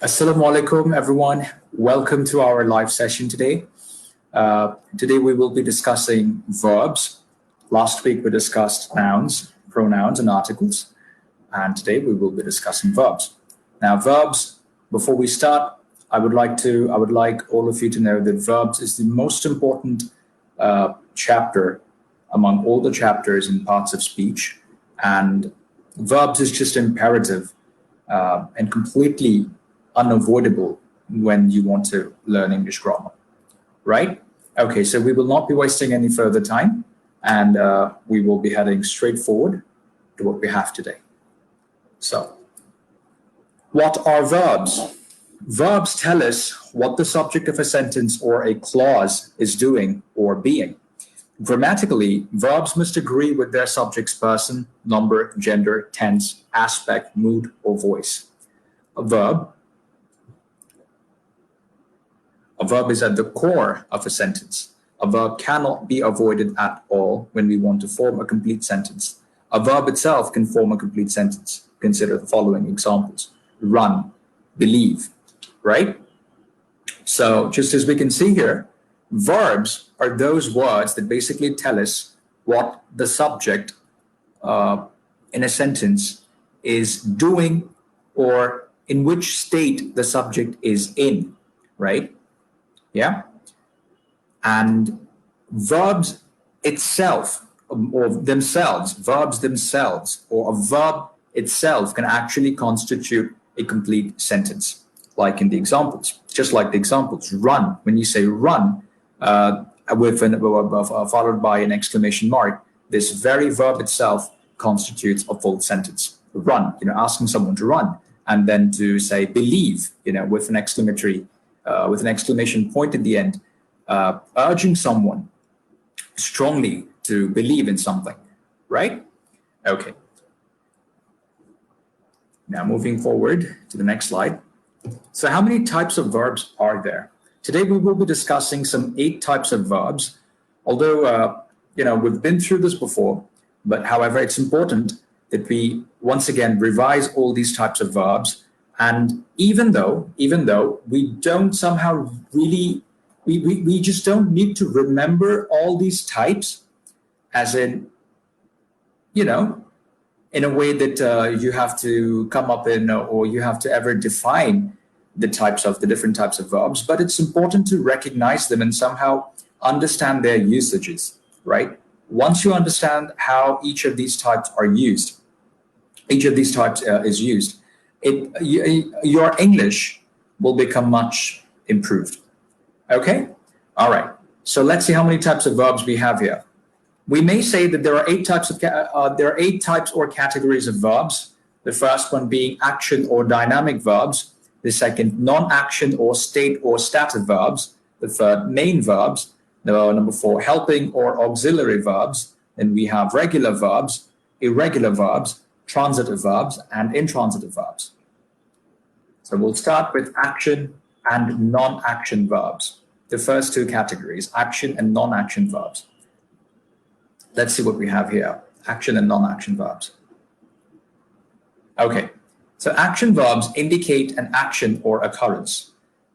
Assalamu alaikum, everyone. Welcome to our live session today. Today we will be discussing verbs. Last week we discussed nouns, pronouns, and articles. And today we will be discussing verbs. Now, verbs, before we start, I would like all of you to know that verbs is the most important chapter among all the chapters in parts of speech. And verbs is just imperative and completely unavoidable when you want to learn English grammar, right? Okay, so we will not be wasting any further time, and we will be heading straight forward to what we have today. So, what are verbs? Verbs tell us what the subject of a sentence or a clause is doing or being. Grammatically, verbs must agree with their subject's person, number, gender, tense, aspect, mood, or voice. A verb is at the core of a sentence. A verb cannot be avoided at all when we want to form a complete sentence. A verb itself can form a complete sentence. Consider the following examples: run, believe, right? So just as we can see here, verbs are those words that basically tell us what the subject in a sentence is doing or in which state the subject is in, right? Yeah. And verbs itself or themselves, verbs themselves, or a verb itself can actually constitute a complete sentence, like in the examples, just like the examples. Run, when you say run, followed by an exclamation mark, this very verb itself constitutes a full sentence. Run, asking someone to run, and then to say believe, with an exclamation point at the end, urging someone strongly to believe in something, right? Okay. Now moving forward to the next slide. So how many types of verbs are there? Today we will be discussing some 8 types of verbs, although, we've been through this before, but however, it's important that we once again revise all these types of verbs. And even though we don't somehow really, we just don't need to remember all these types, as in, in a way that you have to come up in, or you have to ever define the different types of verbs, but it's important to recognize them and somehow understand their usages, right? Once you understand how each of these types is used, your English will become much improved. Okay? All right. So let's see how many types of verbs we have here. We may say that there are 8 types or categories of verbs. The first one being action or dynamic verbs. The second, non-action or state or stative verbs. The third, main verbs. Number 4, helping or auxiliary verbs. Then we have regular verbs, irregular verbs, transitive verbs, and intransitive verbs. So we'll start with action and non-action verbs. The first 2 categories, action and non-action verbs. Let's see what we have here, action and non-action verbs. Okay, so action verbs indicate an action or occurrence.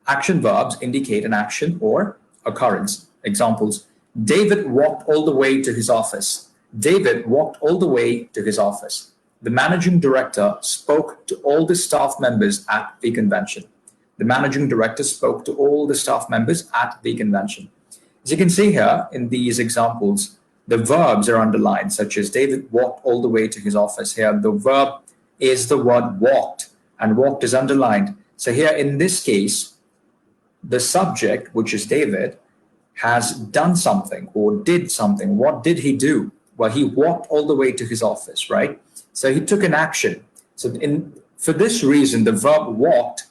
Action verbs indicate an action or occurrence. Examples: David walked all the way to his office. David walked all the way to his office. The managing director spoke to all the staff members at the convention. The managing director spoke to all the staff members at the convention. As you can see here in these examples, the verbs are underlined, such as David walked all the way to his office. Here, the verb is the word walked, and walked is underlined. So here in this case, the subject, which is David, has done something or did something. What did he do? Well, he walked all the way to his office, right? So he took an action. So for this reason, the verb walked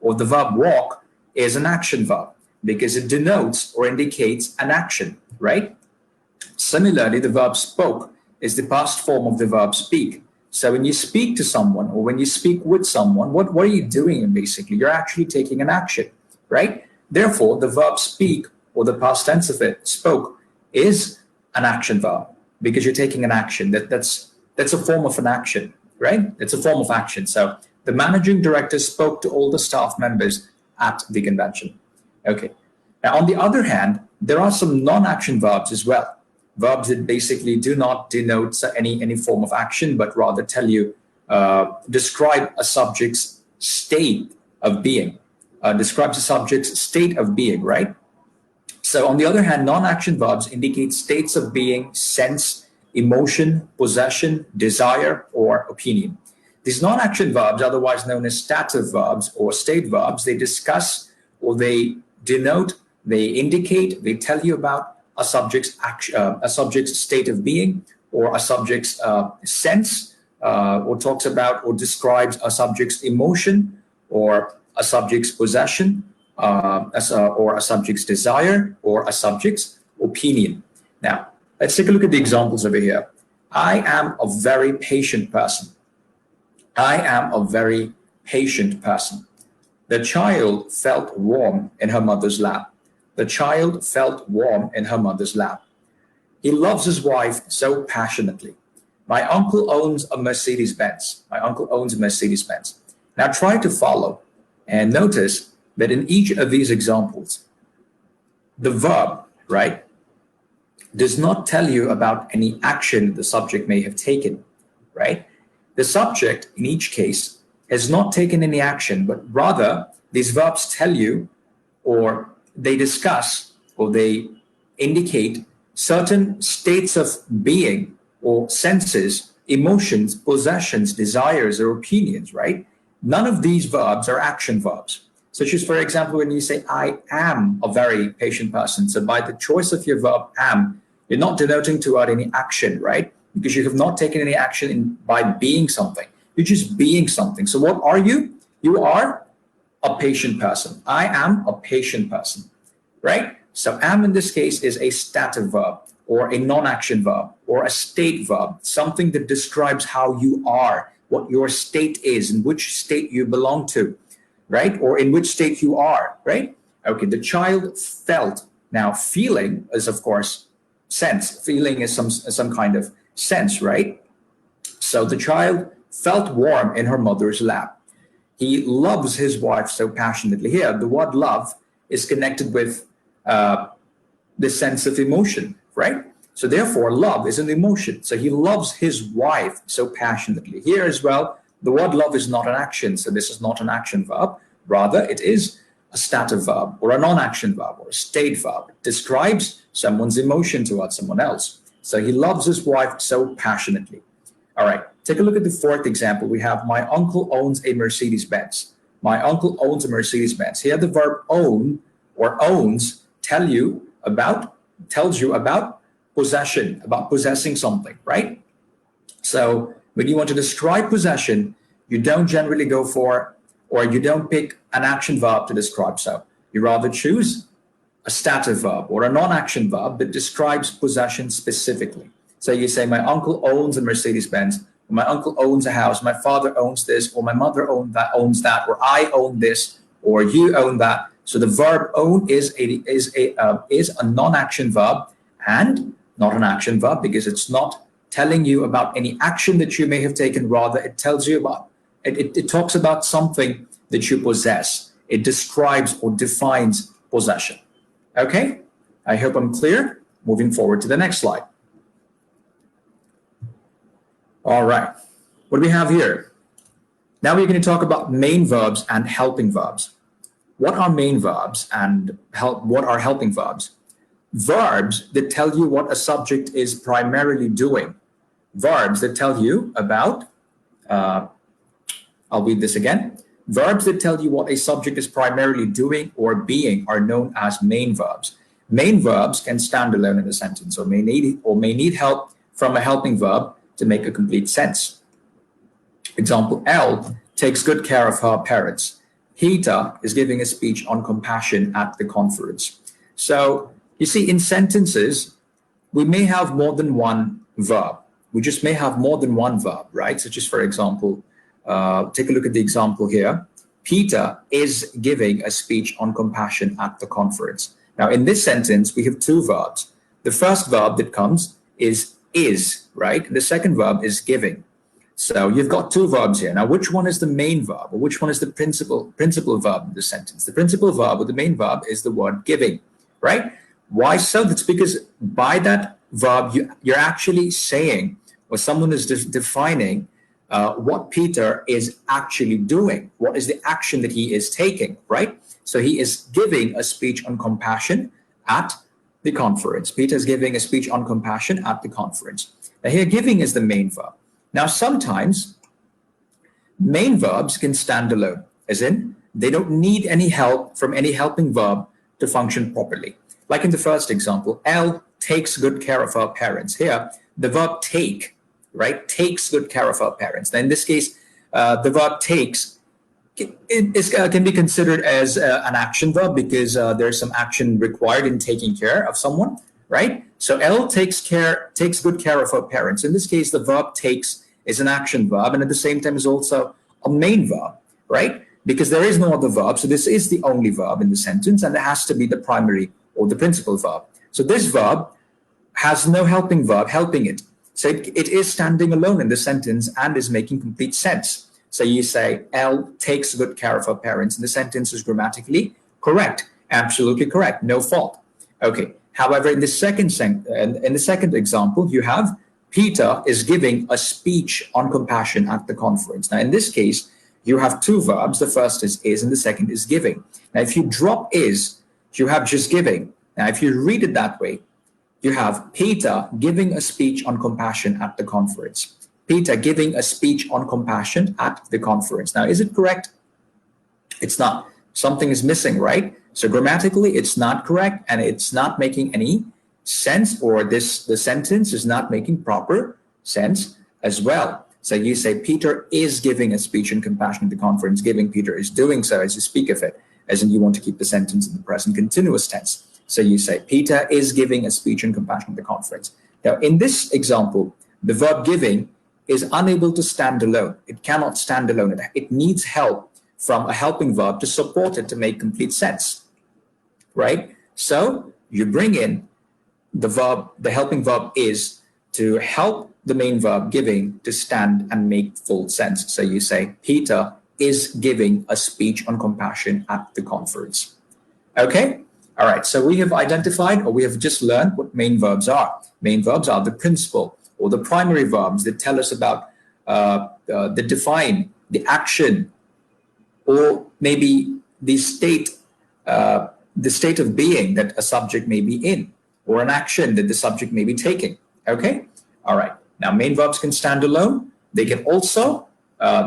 or the verb walk is an action verb because it denotes or indicates an action, right? Similarly, the verb spoke is the past form of the verb speak. So when you speak to someone or when you speak with someone, what are you doing basically? You're actually taking an action, right? Therefore, the verb speak or the past tense of it, spoke, is an action verb because you're taking an action. That's a form of an action, right? It's a form of action. So The managing director spoke to all the staff members at the convention. Okay. Now, on the other hand, there are some non-action verbs as well. Verbs that basically do not denote any form of action, but rather tell you, describe a subject's state of being. Describes a subject's state of being, right? So on the other hand, non-action verbs indicate states of being, sense, emotion, possession, desire, or opinion. These non-action verbs, otherwise known as stative verbs or state verbs, they discuss or they denote, they indicate, they tell you about a subject's state of being or a subject's sense, or talks about or describes a subject's emotion or a subject's possession, or a subject's desire, or a subject's opinion. Now, let's take a look at the examples over here. I am a very patient person. I am a very patient person. The child felt warm in her mother's lap. The child felt warm in her mother's lap. He loves his wife so passionately. My uncle owns a Mercedes-Benz. My uncle owns a Mercedes-Benz. Now try to follow and notice that in each of these examples, the verb, right, does not tell you about any action the subject may have taken, right? The subject, in each case, has not taken any action, but rather these verbs tell you, or they discuss, or they indicate certain states of being or senses, emotions, possessions, desires, or opinions, right? None of these verbs are action verbs. Such as, for example, when you say, I am a very patient person. So by the choice of your verb am, you're not denoting toward any action, right? Because you have not taken any action by being something. You're just being something. So what are you? You are a patient person. I am a patient person, right? So am in this case is a stative verb or a non-action verb or a state verb, something that describes how you are, what your state is, and which state you belong to, right? Or in which state you are, right? Okay, the child felt. Now, feeling is, of course, sense. Feeling is some kind of sense, right? So the child felt warm in her mother's lap. He loves his wife so passionately. Here, the word love is connected with the sense of emotion, right? So therefore, love is an emotion. So he loves his wife so passionately. Here as well, the word love is not an action. So this is not an action verb. Rather, it is a stative verb or a non-action verb or a state verb. It describes someone's emotion towards someone else. So he loves his wife so passionately. All right, take a look at the fourth example. We have my uncle owns a Mercedes-Benz. My uncle owns a Mercedes-Benz. Here the verb own or owns tells you about possession, about possessing something, right? So when you want to describe possession, you don't generally go for, or you don't pick an action verb to describe so. You rather choose a stative verb or a non-action verb that describes possession specifically. So you say, my uncle owns a Mercedes-Benz, or my uncle owns a house, my father owns this, or my mother owns that, or I own this, or you own that. So the verb own is a non-action verb and not an action verb because it's not telling you about any action that you may have taken. Rather, it tells you about, it talks about something that you possess. It describes or defines possession. Okay, I hope I'm clear. Moving forward to the next slide. All right, what do we have here? Now we're going to talk about main verbs and helping verbs. What are main verbs and what are helping verbs? Verbs that tell you what a subject is primarily doing. Verbs that tell you about, I'll read this again. Verbs that tell you what a subject is primarily doing or being are known as main verbs. Main verbs can stand alone in a sentence or may need help from a helping verb to make a complete sense. Example, Elle takes good care of her parents. Peter is giving a speech on compassion at the conference. So you see, in sentences, we may have more than one verb. We just may have more than one verb, right? So just for example, take a look at the example here. Peter is giving a speech on compassion at the conference. Now, in this sentence, we have two verbs. The first verb that comes is, right? The second verb is giving. So you've got two verbs here. Now, which one is the main verb, or which one is the principal verb in the sentence? The principal verb or the main verb is the word giving, right? Why so? That's because by that verb, you're actually saying, or someone is defining what Peter is actually doing. What is the action that he is taking, right? So he is giving a speech on compassion at the conference. Peter is giving a speech on compassion at the conference. Now here, giving is the main verb. Now, sometimes main verbs can stand alone, as in they don't need any help from any helping verb to function properly. Like in the first example, Elle takes good care of her parents. Here, the verb take, right, takes good care of her parents. Now, in this case, the verb takes can be considered as an action verb because there's some action required in taking care of someone, right? So Elle takes good care of her parents. In this case, the verb takes is an action verb, and at the same time is also a main verb, right? Because there is no other verb, so this is the only verb in the sentence, and it has to be the primary or the principal verb. So this verb has no helping verb helping it. So it is standing alone in the sentence and is making complete sense. So you say, Elle takes good care of her parents, and the sentence is grammatically correct, absolutely correct, no fault. Okay. However, in the second example, you have Peter is giving a speech on compassion at the conference. Now, in this case, you have two verbs. The first is, and the second is giving. Now, if you drop is, you have just giving. Now, if you read it that way, you have Peter giving a speech on compassion at the conference. Peter giving a speech on compassion at the conference. Now, is it correct? It's not. Something is missing, right? So grammatically, it's not correct, and it's not making any sense, or the sentence is not making proper sense as well. So you say Peter is giving a speech in compassion at the conference. Giving, Peter is doing so as you speak of it, as in you want to keep the sentence in the present continuous tense. So you say Peter is giving a speech in compassion at the conference. Now, in this example, the verb giving is unable to stand alone. It cannot stand alone. It needs help from a helping verb to support it to make complete sense, right? So you bring in the verb, the helping verb is, to help the main verb giving to stand and make full sense. So you say, Peter is giving a speech on compassion at the conference. Okay? All right, so we have identified, or we have just learned what main verbs are. Main verbs are the principal or the primary verbs that tell us about, that define the action, or maybe the state of being that a subject may be in, or an action that the subject may be taking. Okay? All right. Now, main verbs can stand alone. They can also,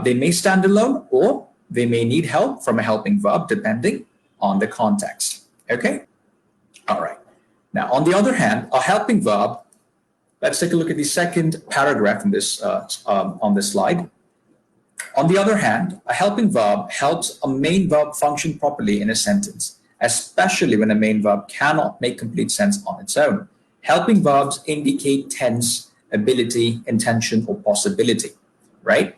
they may stand alone, or they may need help from a helping verb depending on the context. Okay? All right. Now, on the other hand, a helping verb, let's take a look at the second paragraph in this, on this slide. On the other hand, a helping verb helps a main verb function properly in a sentence, especially when a main verb cannot make complete sense on its own. Helping verbs indicate tense, ability, intention, or possibility, right?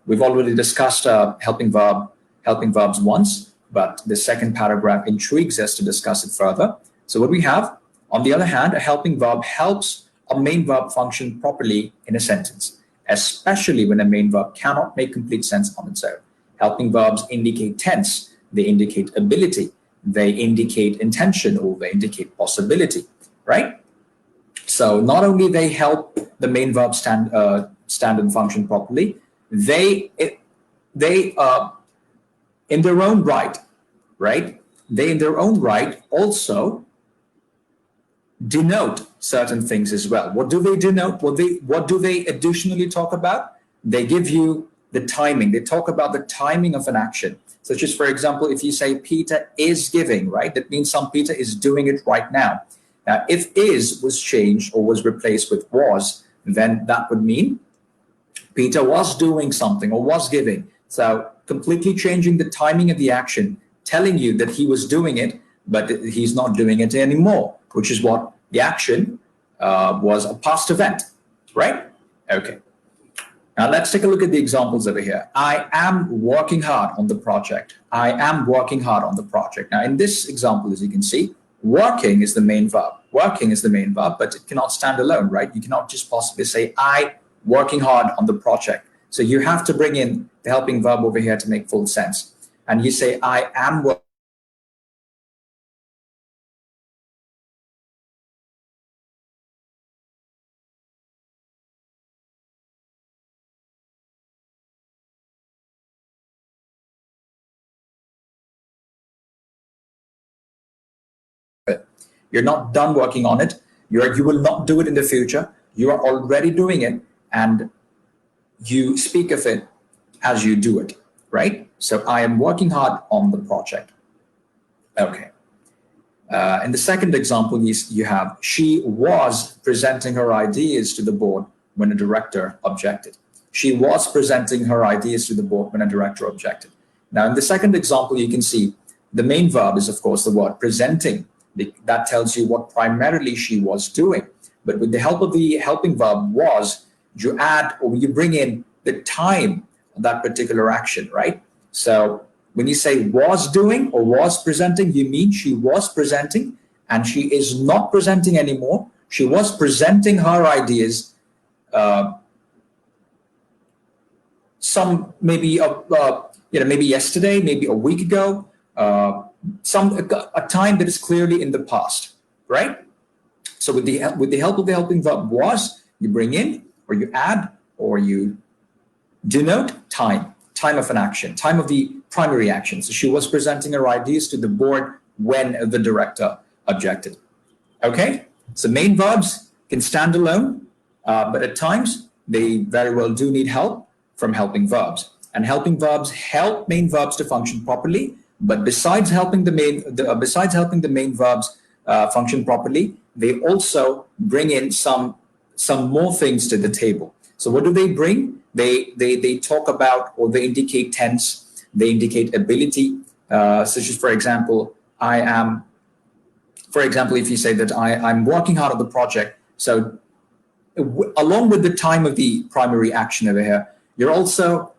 We've already discussed helping verbs once, but the second paragraph intrigues us to discuss it further. So what we have, on the other hand, a helping verb helps a main verb function properly in a sentence, especially when a main verb cannot make complete sense on its own. Helping verbs indicate tense, they indicate ability, they indicate intention, or they indicate possibility, right? So not only they help the main verb stand and function properly, they in their own right, they in their own right also denote certain things as well. What do they denote? What do they additionally talk about? They give you the timing. They talk about the timing of an action. Such as, for example, if you say Peter is giving, right? That means Peter is doing it right now. Now, if is was changed or was replaced with was, then that would mean Peter was doing something or was giving. So completely changing the timing of the action, telling you that he was doing it, but he's not doing it anymore, which is what the action was a past event, right? Okay. Now let's take a look at the examples over here. I am working hard on the project. I am working hard on the project. Now in this example, as you can see, working is the main verb. Working is the main verb, but it cannot stand alone, right? You cannot just possibly say, I working hard on the project. So you have to bring in the helping verb over here to make full sense. And you say, I am working. You're not done working on it. You will not do it in the future. You are already doing it, and you speak of it as you do it, right? So I am working hard on the project. Okay. In the second example, you have, she was presenting her ideas to the board when a director objected. She was presenting her ideas to the board when a director objected. Now, in the second example, you can see the main verb is, of course, the word presenting. That tells you what primarily she was doing. But with the help of the helping verb was, you add or you bring in the time of that particular action, right? So when you say was doing or was presenting, you mean she was presenting and she is not presenting anymore. She was presenting her ideas maybe yesterday, maybe a week ago, a time that is clearly in the past, right? So with the help of the helping verb was, you bring in or you add or you denote time of an action, time of the primary action. So she was presenting her ideas to the board when the director objected. Okay, so main verbs can stand alone, but at times they very well do need help from helping verbs. And helping verbs help main verbs to function properly. But besides helping the main verbs function properly, they also bring in some more things to the table. So what do they bring? They talk about, or they indicate tense, they indicate ability, such as, for example, if you say that I'm working hard on the project, so along with the time of the primary action over here, you're also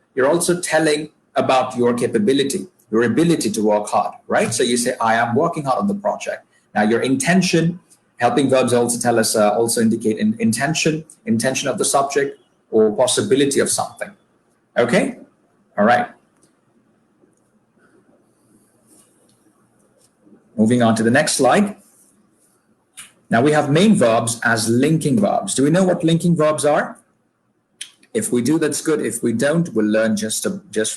telling about your capability, your ability to work hard, right? So you say, I am working hard on the project. Now your intention, helping verbs also tell us, also indicate intention of the subject or possibility of something. Okay? All right. Moving on to the next slide. Now we have main verbs as linking verbs. Do we know what linking verbs are? If we do, that's good. If we don't, we'll learn just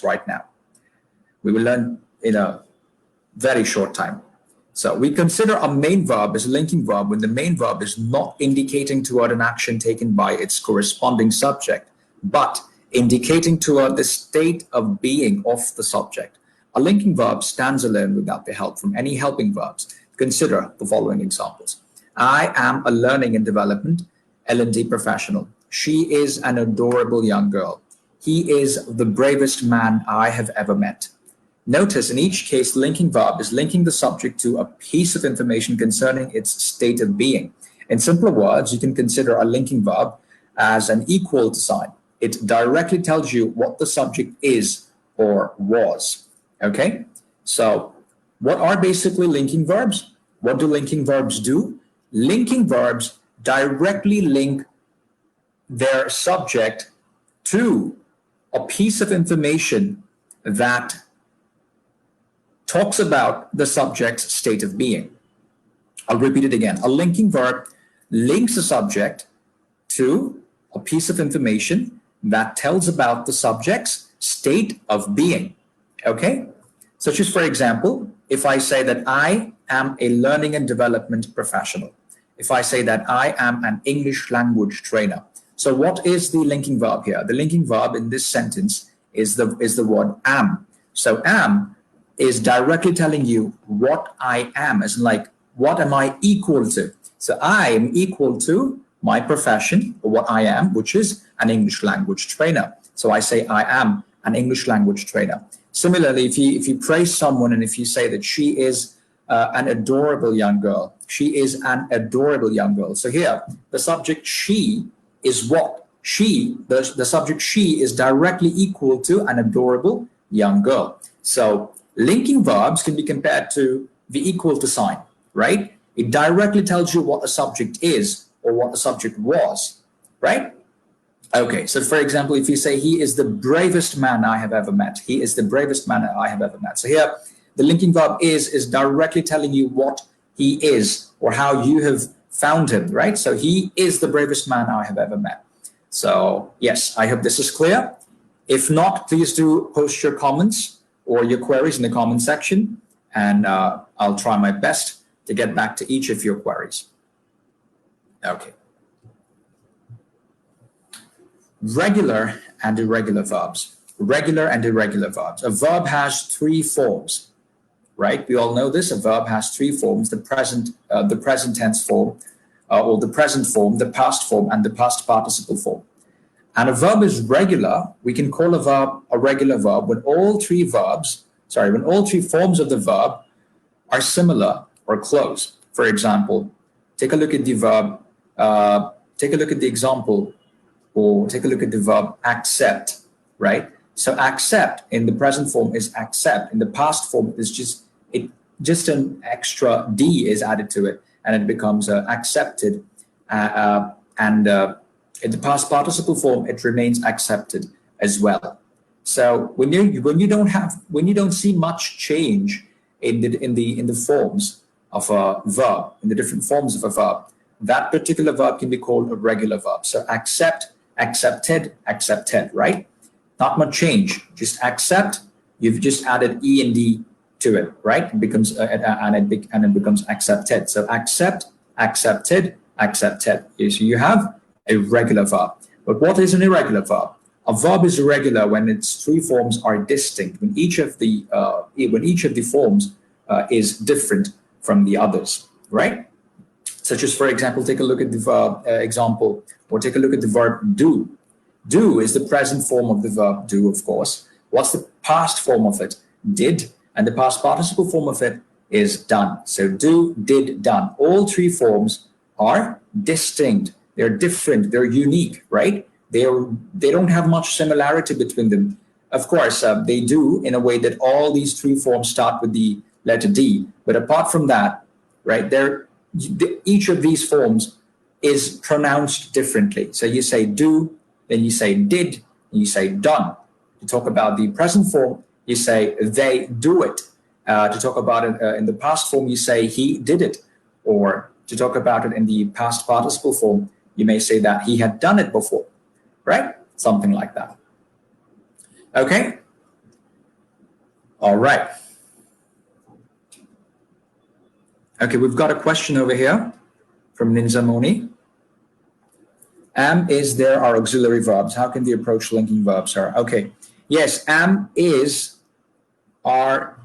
right now. We will learn in a very short time. So we consider a main verb as a linking verb when the main verb is not indicating toward an action taken by its corresponding subject, but indicating toward the state of being of the subject. A linking verb stands alone without the help from any helping verbs. Consider the following examples. I am a learning and development L&D professional. She is an adorable young girl. He is the bravest man I have ever met. Notice in each case, the linking verb is linking the subject to a piece of information concerning its state of being. In simpler words, you can consider a linking verb as an equal to sign. It directly tells you what the subject is or was. Okay? So what are basically linking verbs? What do linking verbs do? Linking verbs directly link their subject to a piece of information that talks about the subject's state of being. I'll repeat it again. A linking verb links a subject to a piece of information that tells about the subject's state of being. Okay? Such as, for example, if I say that I am a learning and development professional, if I say that I am an English language trainer. So what is the linking verb here? The linking verb in this sentence is the word am. So am is directly telling you what I am, as in like, what am I equal to? So I am equal to my profession, or what I am, which is an English language trainer. So I say I am an English language trainer. Similarly, if you praise someone and if you say that she is an adorable young girl, she is an adorable young girl. So here, the subject she is what? The subject she is directly equal to an adorable young girl. So linking verbs can be compared to the equal to sign, right? It directly tells you what a subject is or what the subject was, right? Okay, so for example, if you say he is the bravest man I have ever met, he is the bravest man I have ever met. So here, the linking verb is directly telling you what he is or how you have found him, right? So he is the bravest man I have ever met. So yes, I hope this is clear. If not, please do post your comments or your queries in the comment section, and I'll try my best to get back to each of your queries. Okay. Regular and irregular verbs. Regular and irregular verbs. A verb has three forms, right? We all know this. A verb has three forms: the present tense form, or the present form, the past form, and the past participle form. And a verb is regular. We can call a verb a regular verb when all three forms of the verb are similar or close. For example, take a look at the verb. Take a look at the example. Or take a look at the verb accept, right? So accept in the present form is accept. In the past form is just an extra D is added to it, and it becomes accepted. And in the past participle form, it remains accepted as well. So when you don't see much change in the forms of a verb, in the different forms of a verb, that particular verb can be called a regular verb. So accept, accepted, accepted, right? Not much change. Just accept. You've just added E and D to it, right? It becomes and it becomes accepted. So accept, accepted, accepted. So you have a regular verb. But what is an irregular verb? A verb is irregular when its three forms are distinct. When each of the forms is different from the others, right? Such as, for example, take a look at the verb example, or take a look at the verb do. Do is the present form of the verb do, of course. What's the past form of it? Did. And the past participle form of it is done. So do, did, done. All three forms are distinct. They're different. They're unique, right? They don't have much similarity between them. Of course, they do in a way that all these three forms start with the letter D. But apart from that, right, each of these forms is pronounced differently. So you say do, then you say did, and you say done. To talk about the present form, you say they do it. To talk about it in the past form, you say he did it. Or to talk about it in the past participle form, you may say that he had done it before, right? Something like that. Okay? All right. Okay, we've got a question over here from Ninja Moni. Am, is, there are auxiliary verbs. How can they approach linking verbs? Okay. Yes, am, is are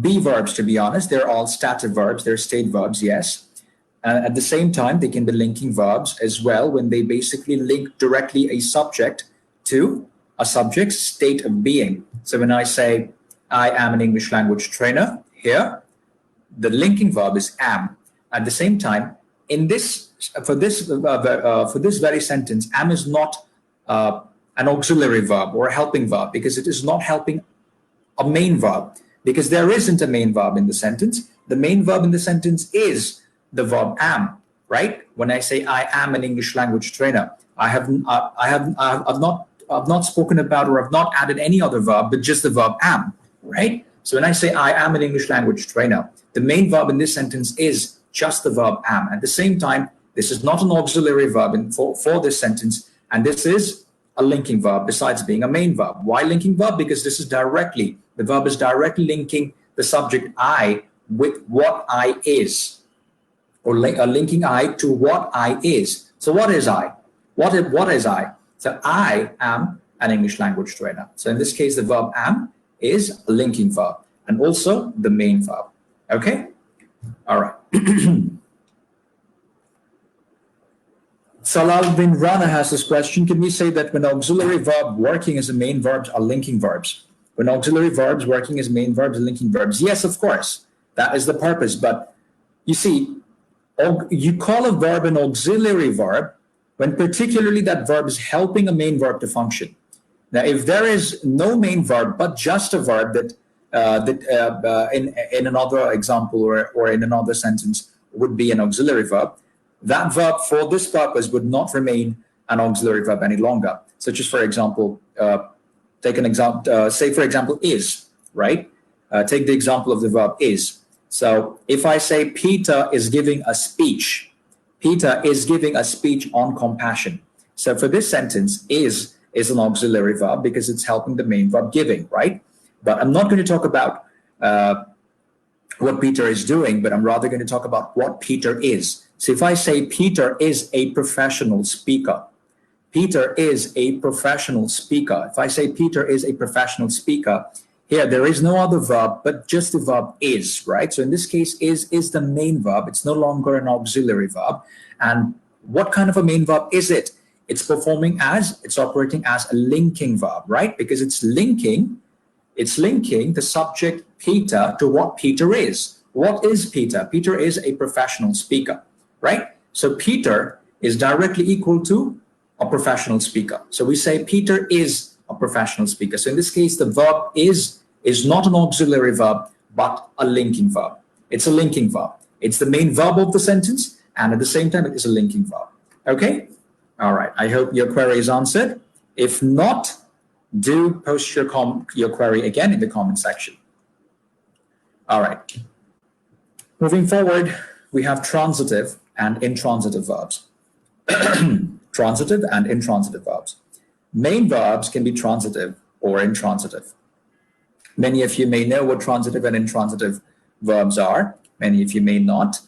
be verbs, to be honest. They're all stative verbs. They're state verbs, yes. At the same time, they can be linking verbs as well when they basically link directly a subject to a subject's state of being. So when I say, I am an English language trainer here, the linking verb is am. At the same time, for this very sentence, am is not an auxiliary verb or a helping verb, because it is not helping a main verb, because there isn't a main verb in the sentence. The main verb in the sentence is the verb am, right? When I say I am an English language trainer, I've not spoken about, or I've not added any other verb, but just the verb am, right? So when I say I am an English language trainer, the main verb in this sentence is just the verb am. At the same time, this is not an auxiliary verb for this sentence, and this is a linking verb besides being a main verb. Why linking verb? Because the verb is directly linking the subject I with what I is, or linking I to what I is. So what is I? What is I? So I am an English language trainer. So in this case, the verb am is a linking verb and also the main verb. Okay? All right. Salal bin Rana has this question. Can we say that when auxiliary verb working as a main verbs are linking verbs? When auxiliary verbs working as main verbs are linking verbs? Yes, of course. That is the purpose. But you see, you call a verb an auxiliary verb when particularly that verb is helping a main verb to function. Now, if there is no main verb, but just a verb that in another example or in another sentence would be an auxiliary verb, that verb for this purpose would not remain an auxiliary verb any longer. Such as, for example, take an example, say, for example, is, right? Take the example of the verb is. So if I say Peter is giving a speech, Peter is giving a speech on compassion. So for this sentence, is an auxiliary verb because it's helping the main verb giving, right? But I'm not going to talk about what Peter is doing, but I'm rather going to talk about what Peter is. So if I say Peter is a professional speaker, Peter is a professional speaker. If I say Peter is a professional speaker, here there is no other verb, but just the verb is, right? So in this case, is the main verb. It's no longer an auxiliary verb. And what kind of a main verb is it? It's operating as a linking verb, right? Because it's linking the subject Peter to what Peter is. What is Peter? Peter is a professional speaker, right? So Peter is directly equal to a professional speaker. So we say Peter is a professional speaker. So in this case, the verb is not an auxiliary verb, but a linking verb. It's a linking verb. It's the main verb of the sentence, and at the same time, it is a linking verb. Okay? All right. I hope your query is answered. If not, do post your query again in the comment section. All right. Moving forward, we have transitive and intransitive verbs. Transitive and intransitive verbs. Main verbs can be transitive or intransitive. Many of you may know what transitive and intransitive verbs are. Many of you may not.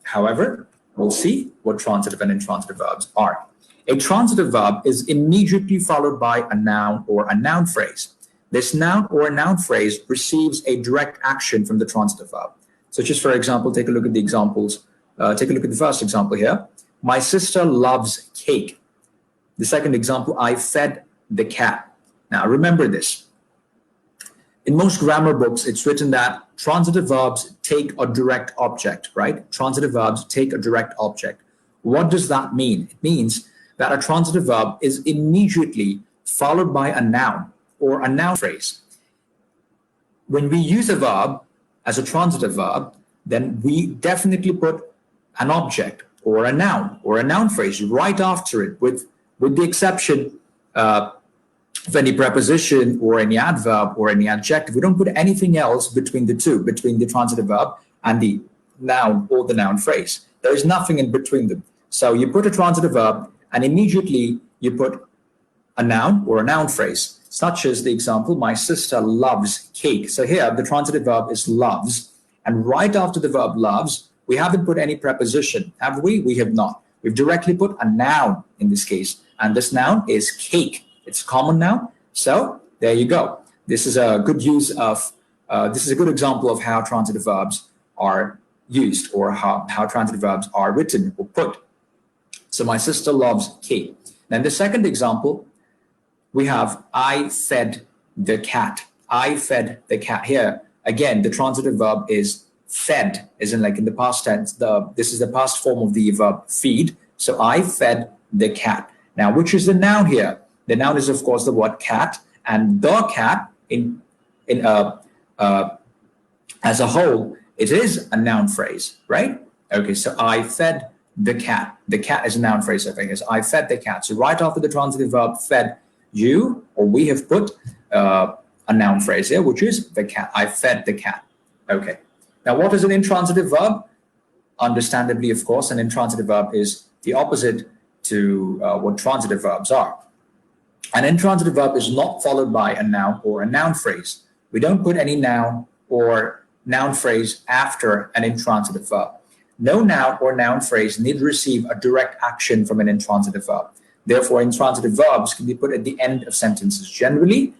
However, we'll see what transitive and intransitive verbs are. A transitive verb is immediately followed by a noun or a noun phrase. This noun or noun phrase receives a direct action from the transitive verb. So just for example, take a look at the examples. Take a look at the first example here. My sister loves cake. The second example, I fed the cat. Now remember this. In most grammar books, it's written that transitive verbs take a direct object, right? Transitive verbs take a direct object. What does that mean? It means that a transitive verb is immediately followed by a noun or a noun phrase. When we use a verb as a transitive verb, then we definitely put an object or a noun phrase right after it, with the exception of any preposition or any adverb or any adjective. We don't put anything else between the two, between the transitive verb and the noun or the noun phrase. There is nothing in between them. So you put a transitive verb and immediately you put a noun or a noun phrase, such as the example, my sister loves cake. So here the transitive verb is loves, and right after the verb loves, we haven't put any preposition, have we? We have not. We've directly put a noun in this case, and this noun is cake. It's a common noun. So there you go. This is a good this is a good example of how transitive verbs are used, or how transitive verbs are written or put. So my sister loves cake. Then the second example, we have I fed the cat. I fed the cat. Here, again, the transitive verb is fed, as in like in the past tense. This is the past form of the verb feed. So I fed the cat. Now, which is the noun here? The noun is, of course, the word cat, and the cat as a whole, it is a noun phrase, right? Okay, so I fed the cat. The cat is a noun phrase, I think. Is I fed the cat. So right after the transitive verb fed, you or we have put a noun phrase here, which is the cat. I fed the cat. Okay. Now, what is an intransitive verb? Understandably, of course, an intransitive verb is the opposite to what transitive verbs are. An intransitive verb is not followed by a noun or a noun phrase. We don't put any noun or noun phrase after an intransitive verb. No noun or noun phrase need receive a direct action from an intransitive verb. Therefore, intransitive verbs can be put at the end of sentences. Generally,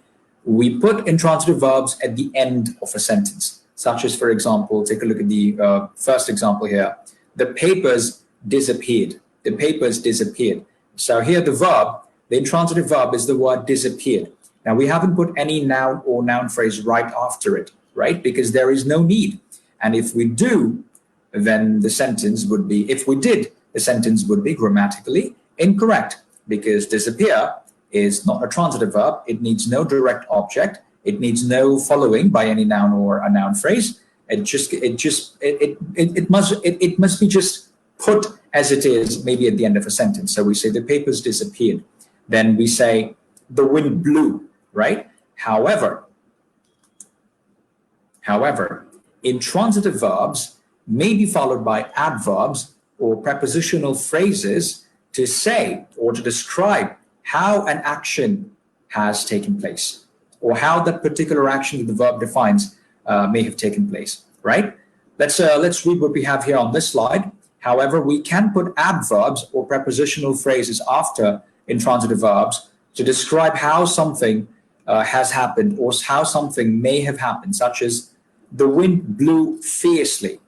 we put intransitive verbs at the end of a sentence, such as, for example, take a look at the first example here. The papers disappeared. The papers disappeared. So here the verb, the intransitive verb is the word disappeared. Now, we haven't put any noun or noun phrase right after it, right? Because there is no need. And if we do, then the sentence would be, if we did, the sentence would be grammatically incorrect, because disappear is not a transitive verb. It needs no direct object. It needs no following by any noun or a noun phrase. It must be just put as it is maybe at the end of a sentence. So we say the papers disappeared. Then we say the wind blew, right? However, intransitive verbs may be followed by adverbs or prepositional phrases to say or to describe how an action has taken place, or how that particular action that the verb defines may have taken place, right? Let's read what we have here on this slide. However, we can put adverbs or prepositional phrases after intransitive verbs to describe how something has happened or how something may have happened, such as the wind blew fiercely.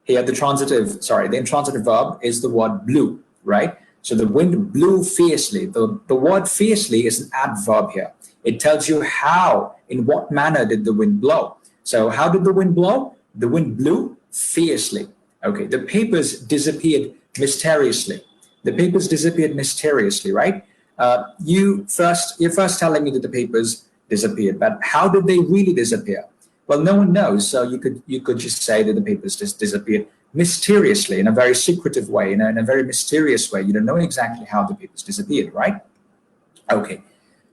Here, the intransitive verb is the word blew, right? So the wind blew fiercely. The word fiercely is an adverb here. It tells you how, in what manner did the wind blow. So how did the wind blow? The wind blew fiercely. Okay, the papers disappeared mysteriously. The papers disappeared mysteriously, right? You're first telling me that the papers disappeared, but how did they really disappear? Well, no one knows, so you could just say that the papers just disappeared mysteriously, in a very secretive way, in a very mysterious way. You don't know exactly how the papers disappeared, right? Okay,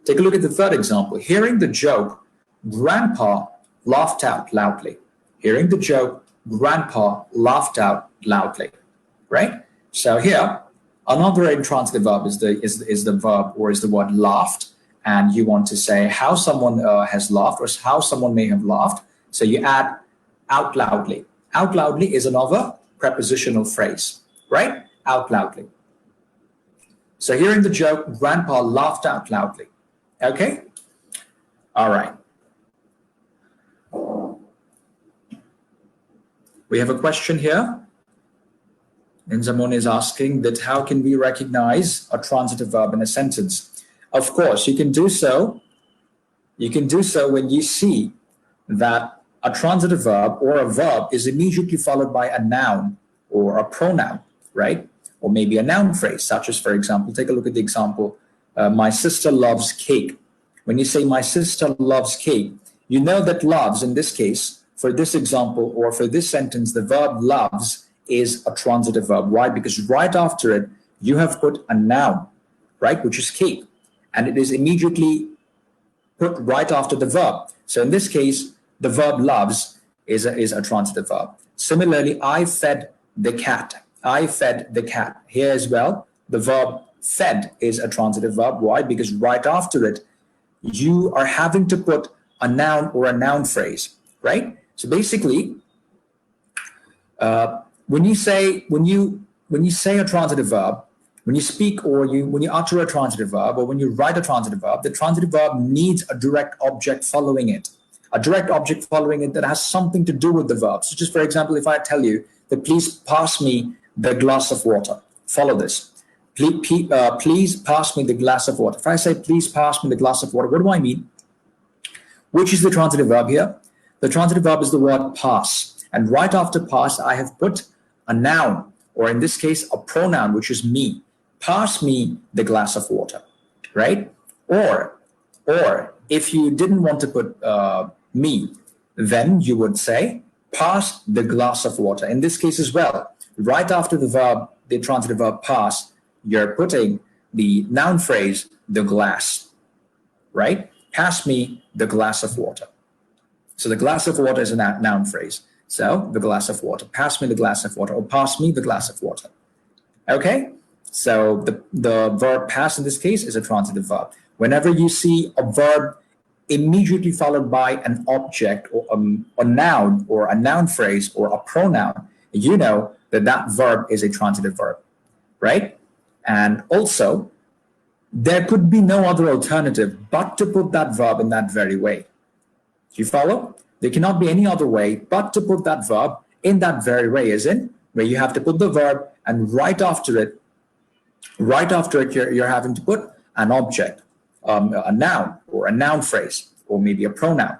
take a look at the third example. Hearing the joke, Grandpa laughed out loudly. Hearing the joke, Grandpa laughed out loudly, right? So here, another intransitive verb is the verb or is the word laughed, and you want to say how someone has laughed or how someone may have laughed. So you add out loudly. Out loudly is another prepositional phrase, right? Out loudly. So hearing the joke, Grandpa laughed out loudly. Okay? All right. We have a question here. And someone is asking that how can we recognize a transitive verb in a sentence? Of course, you can do so. You can do so when you see that a transitive verb or a verb is immediately followed by a noun or a pronoun, right? Or maybe a noun phrase, such as, for example, take a look at the example, my sister loves cake. When you say my sister loves cake, you know that loves, in this case, for this example or for this sentence, the verb loves is a transitive verb. Why? Because right after it, you have put a noun, right, which is cake, and it is immediately put right after the verb. So in this case, the verb loves is a transitive verb. Similarly, I fed the cat. I fed the cat. Here as well, the verb fed is a transitive verb. Why? Because right after it, you are having to put a noun or a noun phrase, right? So basically, when you say a transitive verb, when you speak or when you utter a transitive verb or when you write a transitive verb, the transitive verb needs a direct object following it. A direct object following it that has something to do with the verb. So just for example, if I tell you that please pass me the glass of water, follow this. Please pass me the glass of water. If I say please pass me the glass of water, what do I mean? Which is the transitive verb here? The transitive verb is the word pass. And right after pass, I have put a noun, or in this case, a pronoun, which is me. Pass me the glass of water, right? Or if you didn't want to put me, then you would say pass the glass of water. In this case as well, right after the verb, the transitive verb pass, you're putting the noun phrase, the glass, right? Pass me the glass of water. So the glass of water is a noun phrase. So the glass of water, pass me the glass of water, or pass me the glass of water. Okay? So the verb pass in this case is a transitive verb. Whenever you see a verb immediately followed by an object or a noun or a noun phrase or a pronoun, you know that that verb is a transitive verb, right? And also, there could be no other alternative but to put that verb in that very way. Do you follow? There cannot be any other way but to put that verb in that very way, as in where you have to put the verb and right after it, you're having to put an object, a noun or a noun phrase, or maybe a pronoun.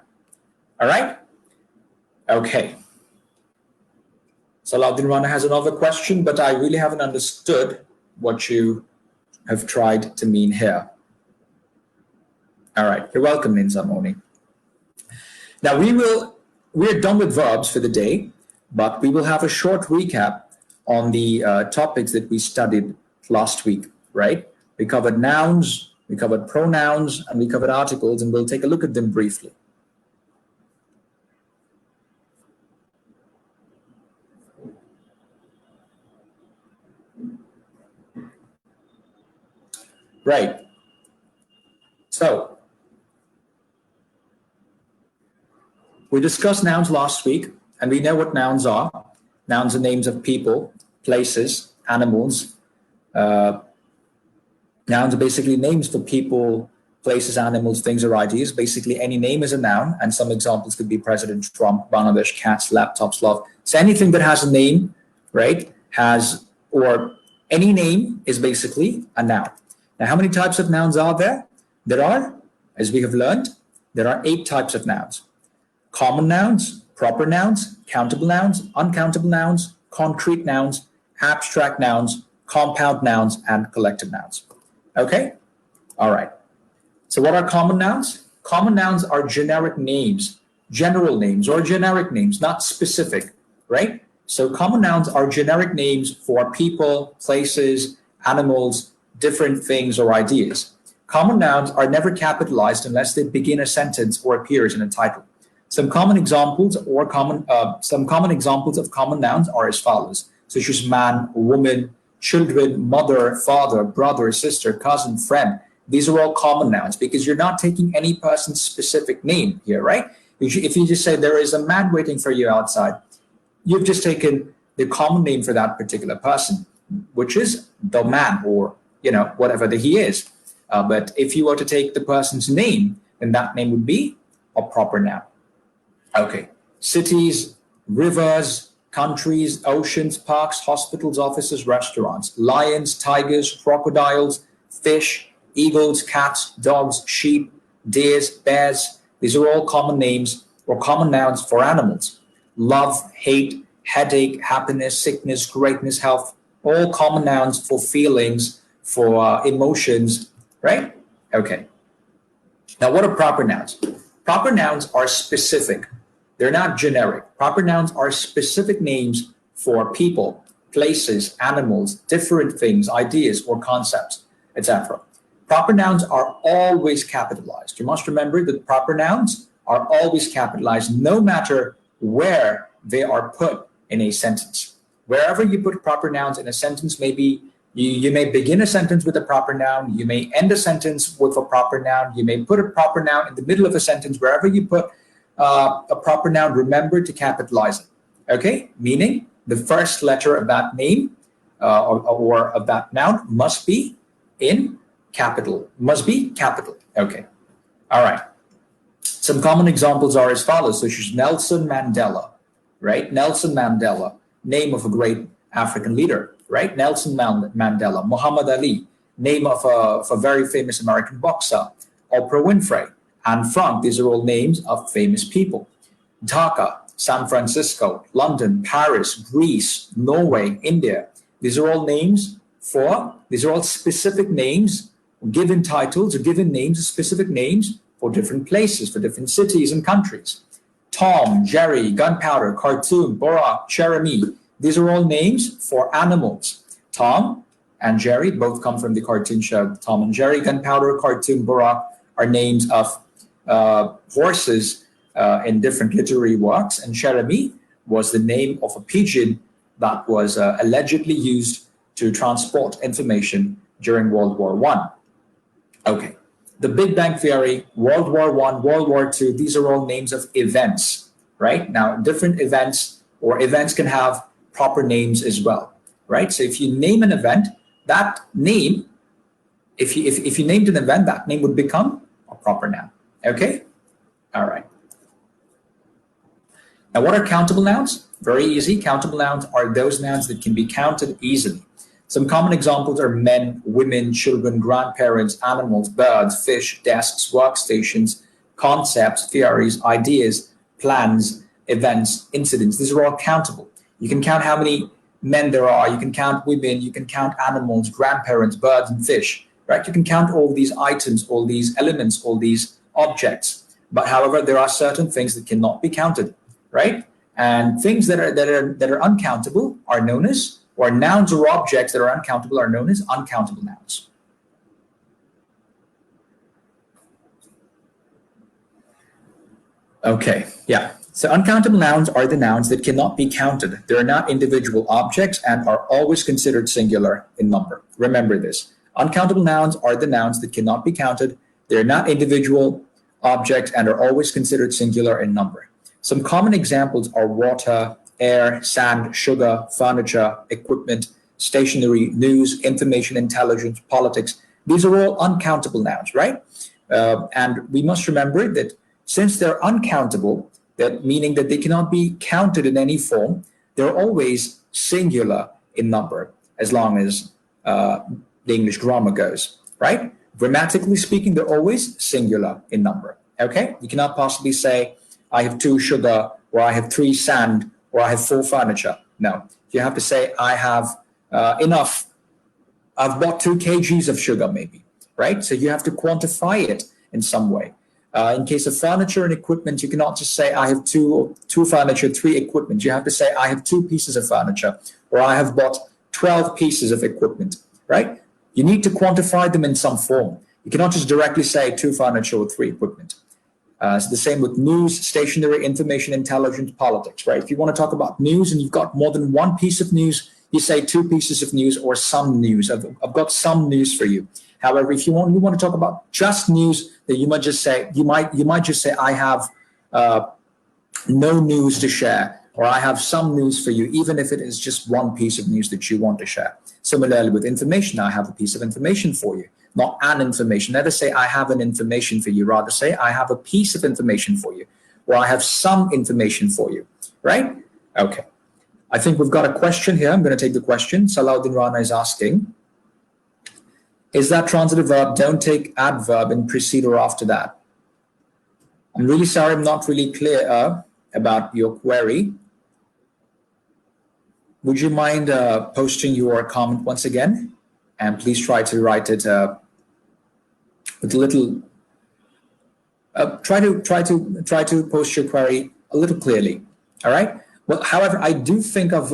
All right? Okay. Salahuddin Rana has another question, but I really haven't understood what you have tried to mean here. All right. You're welcome, Ninza Moni. Now we're done with verbs for the day, but we will have a short recap on the topics that we studied last week, right? We covered nouns, we covered pronouns, and we covered articles, and we'll take a look at them briefly. Right. So, we discussed nouns last week, and we know what nouns are. Nouns are names of people, places, animals. Nouns are basically names for people, places, animals, things, or ideas. Basically, any name is a noun, and some examples could be President Trump, Bangladesh, cats, laptops, love. So anything that has a name, right, or any name is basically a noun. Now, how many types of nouns are there? There are, as we have learned, there are 8 types of nouns. Common nouns, proper nouns, countable nouns, uncountable nouns, concrete nouns, abstract nouns, compound nouns, and collective nouns. Okay? All right. So what are common nouns? Common nouns are generic names, general names, or generic names, not specific, right? So common nouns are generic names for people, places, animals, different things, or ideas. Common nouns are never capitalized unless they begin a sentence or appears in a title. Some common examples of common nouns are as follows, such as man, woman, children, mother, father, brother, sister, cousin, friend. These are all common nouns because you're not taking any person's specific name here, right? If you just say there is a man waiting for you outside, you've just taken the common name for that particular person, which is the man, or whatever that he is. But if you were to take the person's name, then that name would be a proper noun. Okay. Cities, rivers, countries, oceans, parks, hospitals, offices, restaurants, lions, tigers, crocodiles, fish, eagles, cats, dogs, sheep, deers, bears. These are all common names or common nouns for animals. Love, hate, headache, happiness, sickness, greatness, health, all common nouns for feelings, for emotions, right? Okay. Now, what are proper nouns? Proper nouns are specific. They're not generic. Proper nouns are specific names for people, places, animals, different things, ideas, or concepts, etc. Proper nouns are always capitalized. You must remember that proper nouns are always capitalized no matter where they are put in a sentence. Wherever you put proper nouns in a sentence, maybe you may begin a sentence with a proper noun, you may end a sentence with a proper noun, you may put a proper noun in the middle of a sentence. Wherever you put a proper noun, remember to capitalize it, okay? Meaning the first letter of that name or of that noun must be in capital, okay? All right. Some common examples are as follows, such as Nelson Mandela, right? Nelson Mandela, name of a great African leader, right? Nelson Mandela. Muhammad Ali, name of a very famous American boxer. Oprah Winfrey, Anne Frank. These are all names of famous people. Dhaka, San Francisco, London, Paris, Greece, Norway, India. These are all specific names, given titles or given names, specific names for different places, for different cities and countries. Tom, Jerry, Gunpowder, Cartoon, Borak, Jeremy. These are all names for animals. Tom and Jerry both come from the cartoon show Tom and Jerry. Gunpowder, Cartoon, Borak are names of horses in different literary works. And Jeremy was the name of a pigeon that was allegedly used to transport information during World War I. Okay. The Big Bang Theory, World War I, World War II, these are all names of events, right? Now, different events or events can have proper names as well, right? So if you name an event, that name, if you named an event, that name would become a proper noun, okay? All right. Now, what are countable nouns? Very easy. Countable nouns are those nouns that can be counted easily. Some common examples are men, women, children, grandparents, animals, birds, fish, desks, workstations, concepts, theories, ideas, plans, events, incidents. These are all countable. You can count how many men there are. You can count women. You can count animals, grandparents, birds, and fish, right? You can count all these items, all these elements, all these objects. But however, there are certain things that cannot be counted, right? And things that are uncountable are known as or nouns or objects that are uncountable are known as uncountable nouns. Okay, yeah. So uncountable nouns are the nouns that cannot be counted. They are not individual objects and are always considered singular in number. Remember this. Uncountable nouns are the nouns that cannot be counted. They are not individual objects and are always considered singular in number. Some common examples are water, air, sand, sugar, furniture, equipment, stationery, news, information, intelligence, politics. These are all uncountable nouns, right? And we must remember that since they're uncountable, that meaning that they cannot be counted in any form, they're always singular in number, as long as the English grammar goes, right? Grammatically speaking, they're always singular in number, okay? You cannot possibly say, I have 2 sugar, or I have 3 sand, or I have 4 furniture. No, you have to say, I have enough. I've bought 2 kgs of sugar, maybe, right? So you have to quantify it in some way. In case of furniture and equipment, you cannot just say, I have two furniture, 3 equipment. You have to say, I have 2 pieces of furniture, or I have bought 12 pieces of equipment, right? You need to quantify them in some form. You cannot just directly say 2 furniture or 3 equipment. It's the same with news, stationery, information, intelligence, politics, right? If you want to talk about news and you've got more than 1 piece of news, you say 2 pieces of news or some news. I've got some news for you. However, if you want to talk about just news, then you might just say I have no news to share, or I have some news for you, even if it is just 1 piece of news that you want to share. Similarly, with information, I have a piece of information for you, not an information. Never say I have an information for you. Rather say I have a piece of information for you, or I have some information for you. Right? Okay. I think we've got a question here. I'm going to take the question. Salahuddin Rana is asking, is that transitive verb don't take adverb and precede or after that? I'm really sorry, I'm not really clear about your query. Would you mind posting your comment once again? And please try to write it with a little. Try to post your query a little clearly. All right. Well, however, I do think I've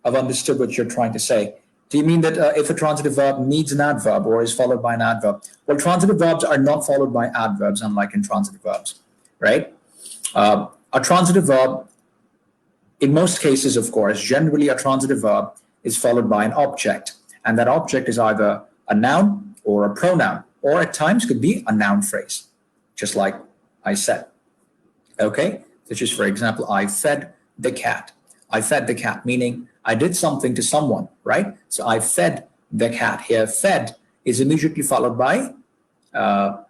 understood what you're trying to say. Do you mean that if a transitive verb needs an adverb or is followed by an adverb? Well, transitive verbs are not followed by adverbs, unlike intransitive verbs, right? A transitive verb, in most cases, of course, generally a transitive verb is followed by an object, and that object is either a noun or a pronoun, or at times could be a noun phrase, just like I said, okay? Such as, for example, I fed the cat. I fed the cat, meaning I did something to someone, right? So I fed the cat. Here, fed is immediately followed by a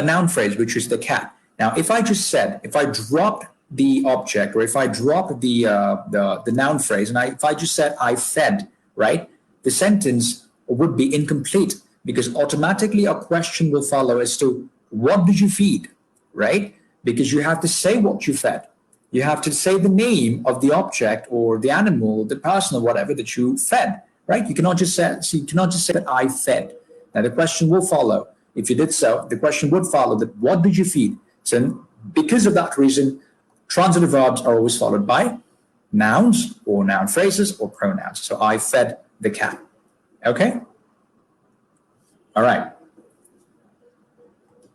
noun phrase, which is the cat. Now, if I dropped the object, or if I dropped the noun phrase, and if I just said I fed, right? The sentence would be incomplete, because automatically a question will follow as to what did you feed, right? Because you have to say what you fed. You have to say the name of the object or the animal, the person or whatever that you fed, right? You cannot just say that I fed. Now the question will follow. If you did so, the question would follow that what did you feed? So because of that reason, transitive verbs are always followed by nouns or noun phrases or pronouns. So I fed the cat. Okay? All right.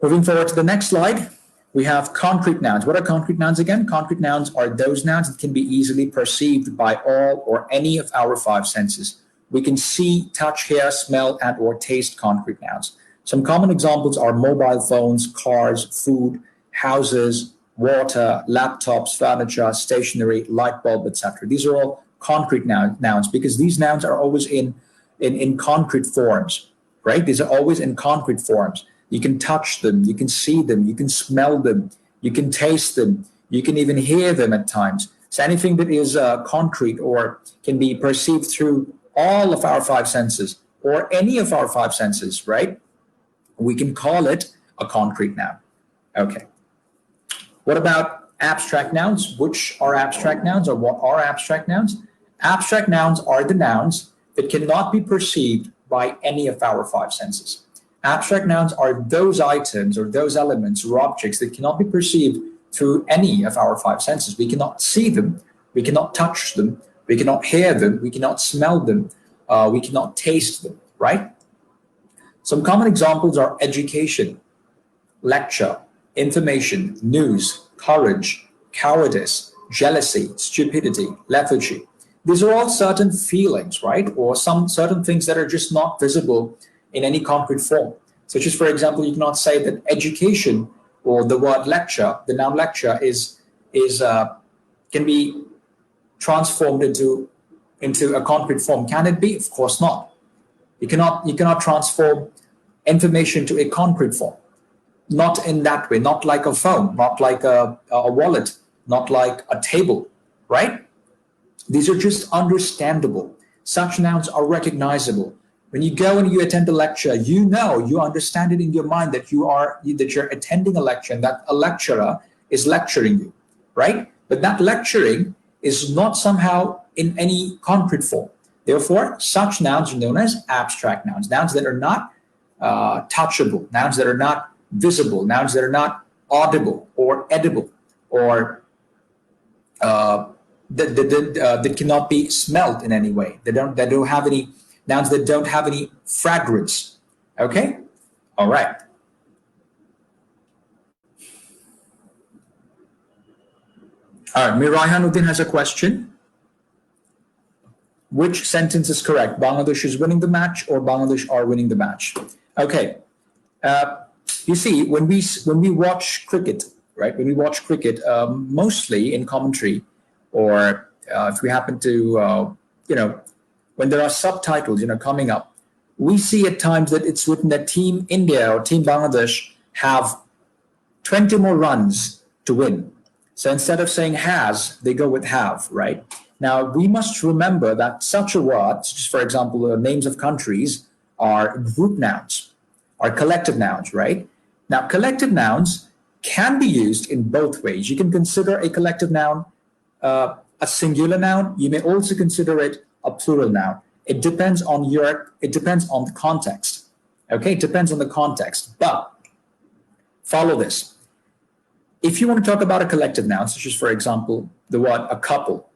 Moving forward to the next slide. We have concrete nouns. What are concrete nouns again? Concrete nouns are those nouns that can be easily perceived by all or any of our 5 senses. We can see, touch, hear, smell, and or taste concrete nouns. Some common examples are mobile phones, cars, food, houses, water, laptops, furniture, stationery, light bulb, etc. These are all concrete nouns because these nouns are always in concrete forms, right? These are always in concrete forms. You can touch them, you can see them, you can smell them, you can taste them, you can even hear them at times. So anything that is concrete or can be perceived through all of our 5 senses or any of our 5 senses, right? We can call it a concrete noun. Okay. What about abstract nouns? Which are abstract nouns, or what are abstract nouns? Abstract nouns are the nouns that cannot be perceived by any of our 5 senses. Abstract nouns are those items or those elements or objects that cannot be perceived through any of our 5 senses. We cannot see them, we cannot touch them, We cannot hear them, we cannot smell them, we cannot taste them, right? Some common examples are education, lecture, information, news, courage, cowardice, jealousy, stupidity, lethargy. These are all certain feelings, right? Or some certain things that are just not visible in any concrete form. Such as, for example, you cannot say that education or the word lecture, the noun lecture, is can be transformed into a concrete form. Can it be? Of course not. You cannot transform information to a concrete form. Not in that way, not like a phone, not like a wallet, not like a table, right? These are just understandable. Such nouns are recognizable. When you go and you attend a lecture, you know, you understand it in your mind that you're attending a lecture and that a lecturer is lecturing you, right? But that lecturing is not somehow in any concrete form. Therefore, such nouns are known as abstract nouns, nouns that are not touchable, nouns that are not visible, nouns that are not audible or edible, or that cannot be smelt in any way. They don't have any nouns that don't have any fragrance. Okay, all right. All right, Miraihanuddin has a question. Which sentence is correct? Bangladesh is winning the match or Bangladesh are winning the match? Okay. You see, when we watch cricket, right? When we watch cricket, mostly in commentary, or if we happen to, when there are subtitles, coming up, we see at times that it's written that Team India or Team Bangladesh have 20 more runs to win. So instead of saying has, they go with have, right? Now, we must remember that such a word, such as, for example, names of countries, are group nouns, are collective nouns, right? Now, collective nouns can be used in both ways. You can consider a collective noun a singular noun. You may also consider it a plural noun. It depends on the context. Okay, it depends on the context. But follow this. If you want to talk about a collective noun, such as, for example, the word a couple,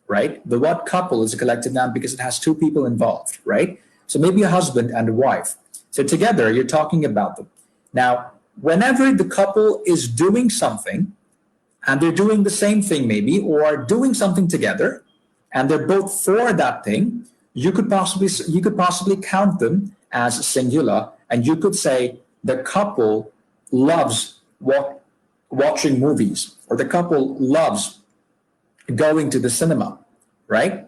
right? The word couple is a collective noun because it has two people involved, right? So maybe a husband and a wife. So together, you're talking about them. Now, whenever the couple is doing something, and they're doing the same thing maybe, or doing something together, and they're both for that thing, you could possibly count them as singular, and you could say the couple loves watching movies, or the couple loves going to the cinema, right?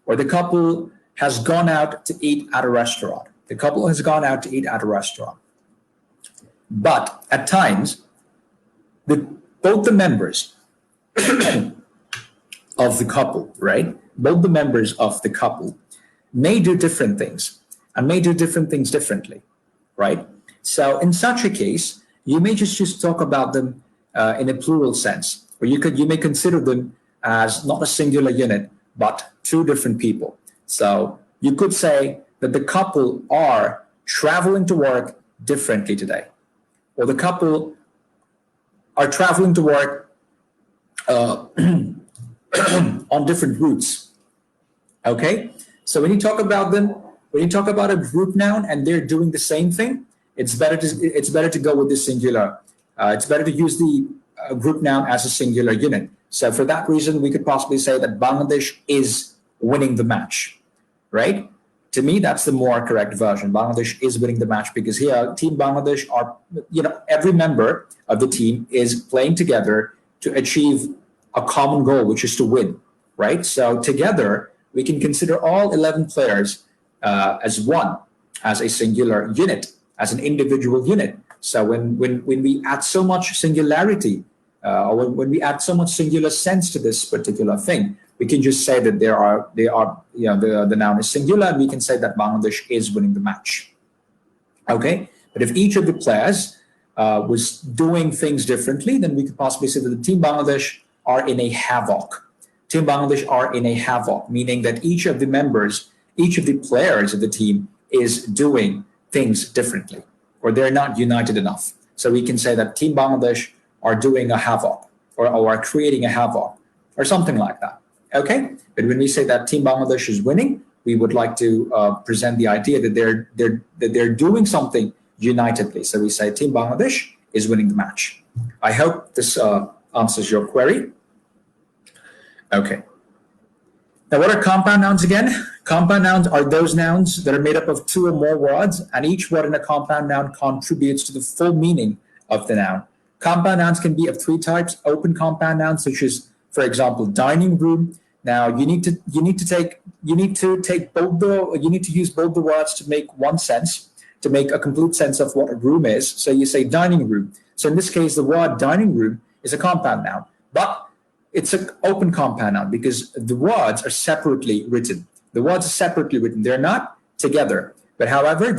Or the couple has gone out to eat at a restaurant. The couple has gone out to eat at a restaurant. But at times, both the members of the couple, right? Both the members of the couple may do different things and may do different things differently, right? So in such a case, you may just talk about them in a plural sense, or you may consider them as not a singular unit, but two different people. So you could say that the couple are traveling to work differently today, or the couple are traveling to work on different routes. Okay, so when you talk about them, when you talk about a group noun and they're doing the same thing, it's better to go with the singular. It's better to use the group noun as a singular unit. So for that reason, we could possibly say that Bangladesh is winning the match, right? To me, that's the more correct version. Bangladesh is winning the match because here, Team Bangladesh are, every member of the team is playing together to achieve a common goal, which is to win, right? So together, we can consider all 11 players as one, as a singular unit, as an individual unit. So when we add so much singularity, or when we add so much singular sense to this particular thing, we can just say that the noun is singular, and we can say that Bangladesh is winning the match. Okay, but if each of the players was doing things differently, then we could possibly say that the Team Bangladesh are in a havoc. Team Bangladesh are in a havoc, meaning that each of the members, each of the players of the team is doing things differently, or they're not united enough. So we can say that Team Bangladesh are doing a havoc, or are creating a havoc, or something like that. Okay, but when we say that Team Bangladesh is winning, we would like to present the idea that they're doing something unitedly. So we say Team Bangladesh is winning the match. I hope this answers your query. Okay. Now, what are compound nouns again? Compound nouns are those nouns that are made up of two or more words, and each word in a compound noun contributes to the full meaning of the noun. Compound nouns can be of three types: open compound nouns, such as, for example, dining room. Now, you need to use both the words to make one sense, to make a complete sense of what a room is. So you say dining room. So in this case, the word dining room is a compound noun, but it's an open compound noun because the words are separately written. The words are separately written. They're not together. But however,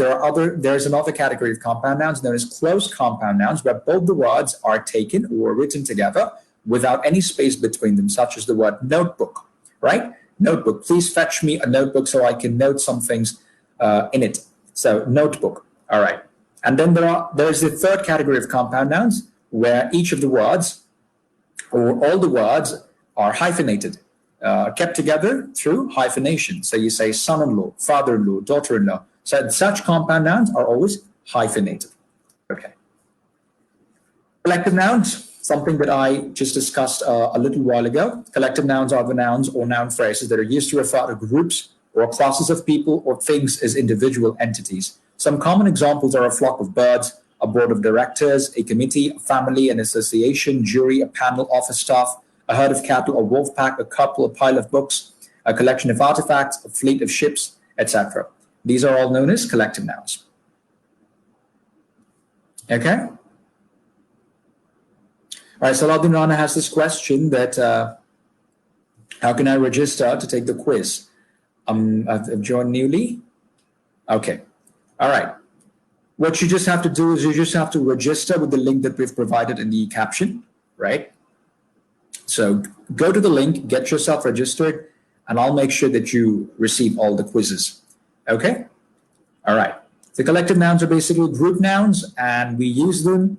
there's another category of compound nouns known as closed compound nouns, where both the words are taken or written together without any space between them, such as the word notebook, right? Notebook. Please fetch me a notebook so I can note some things in it. So notebook. All right. And then there's the third category of compound nouns, where each of the words or all the words are hyphenated, kept together through hyphenation. So you say son-in-law, father-in-law, daughter-in-law. So such compound nouns are always hyphenated. Okay. Collective nouns, something that I just discussed a little while ago. Collective nouns are the nouns or noun phrases that are used to refer to groups or classes of people or things as individual entities. Some common examples are a flock of birds, a board of directors, a committee, a family, an association, jury, a panel, office staff, a herd of cattle, a wolf pack, a couple, a pile of books, a collection of artifacts, a fleet of ships, etc. These are all known as collective nouns. Okay? All right, Salahuddin Rana has this question that how can I register to take the quiz? I've joined newly. Okay. All right. What you just have to do is you just have to register with the link that we've provided in the caption, right? So go to the link, get yourself registered, and I'll make sure that you receive all the quizzes. Okay? All right. The collective nouns are basically group nouns, and we use them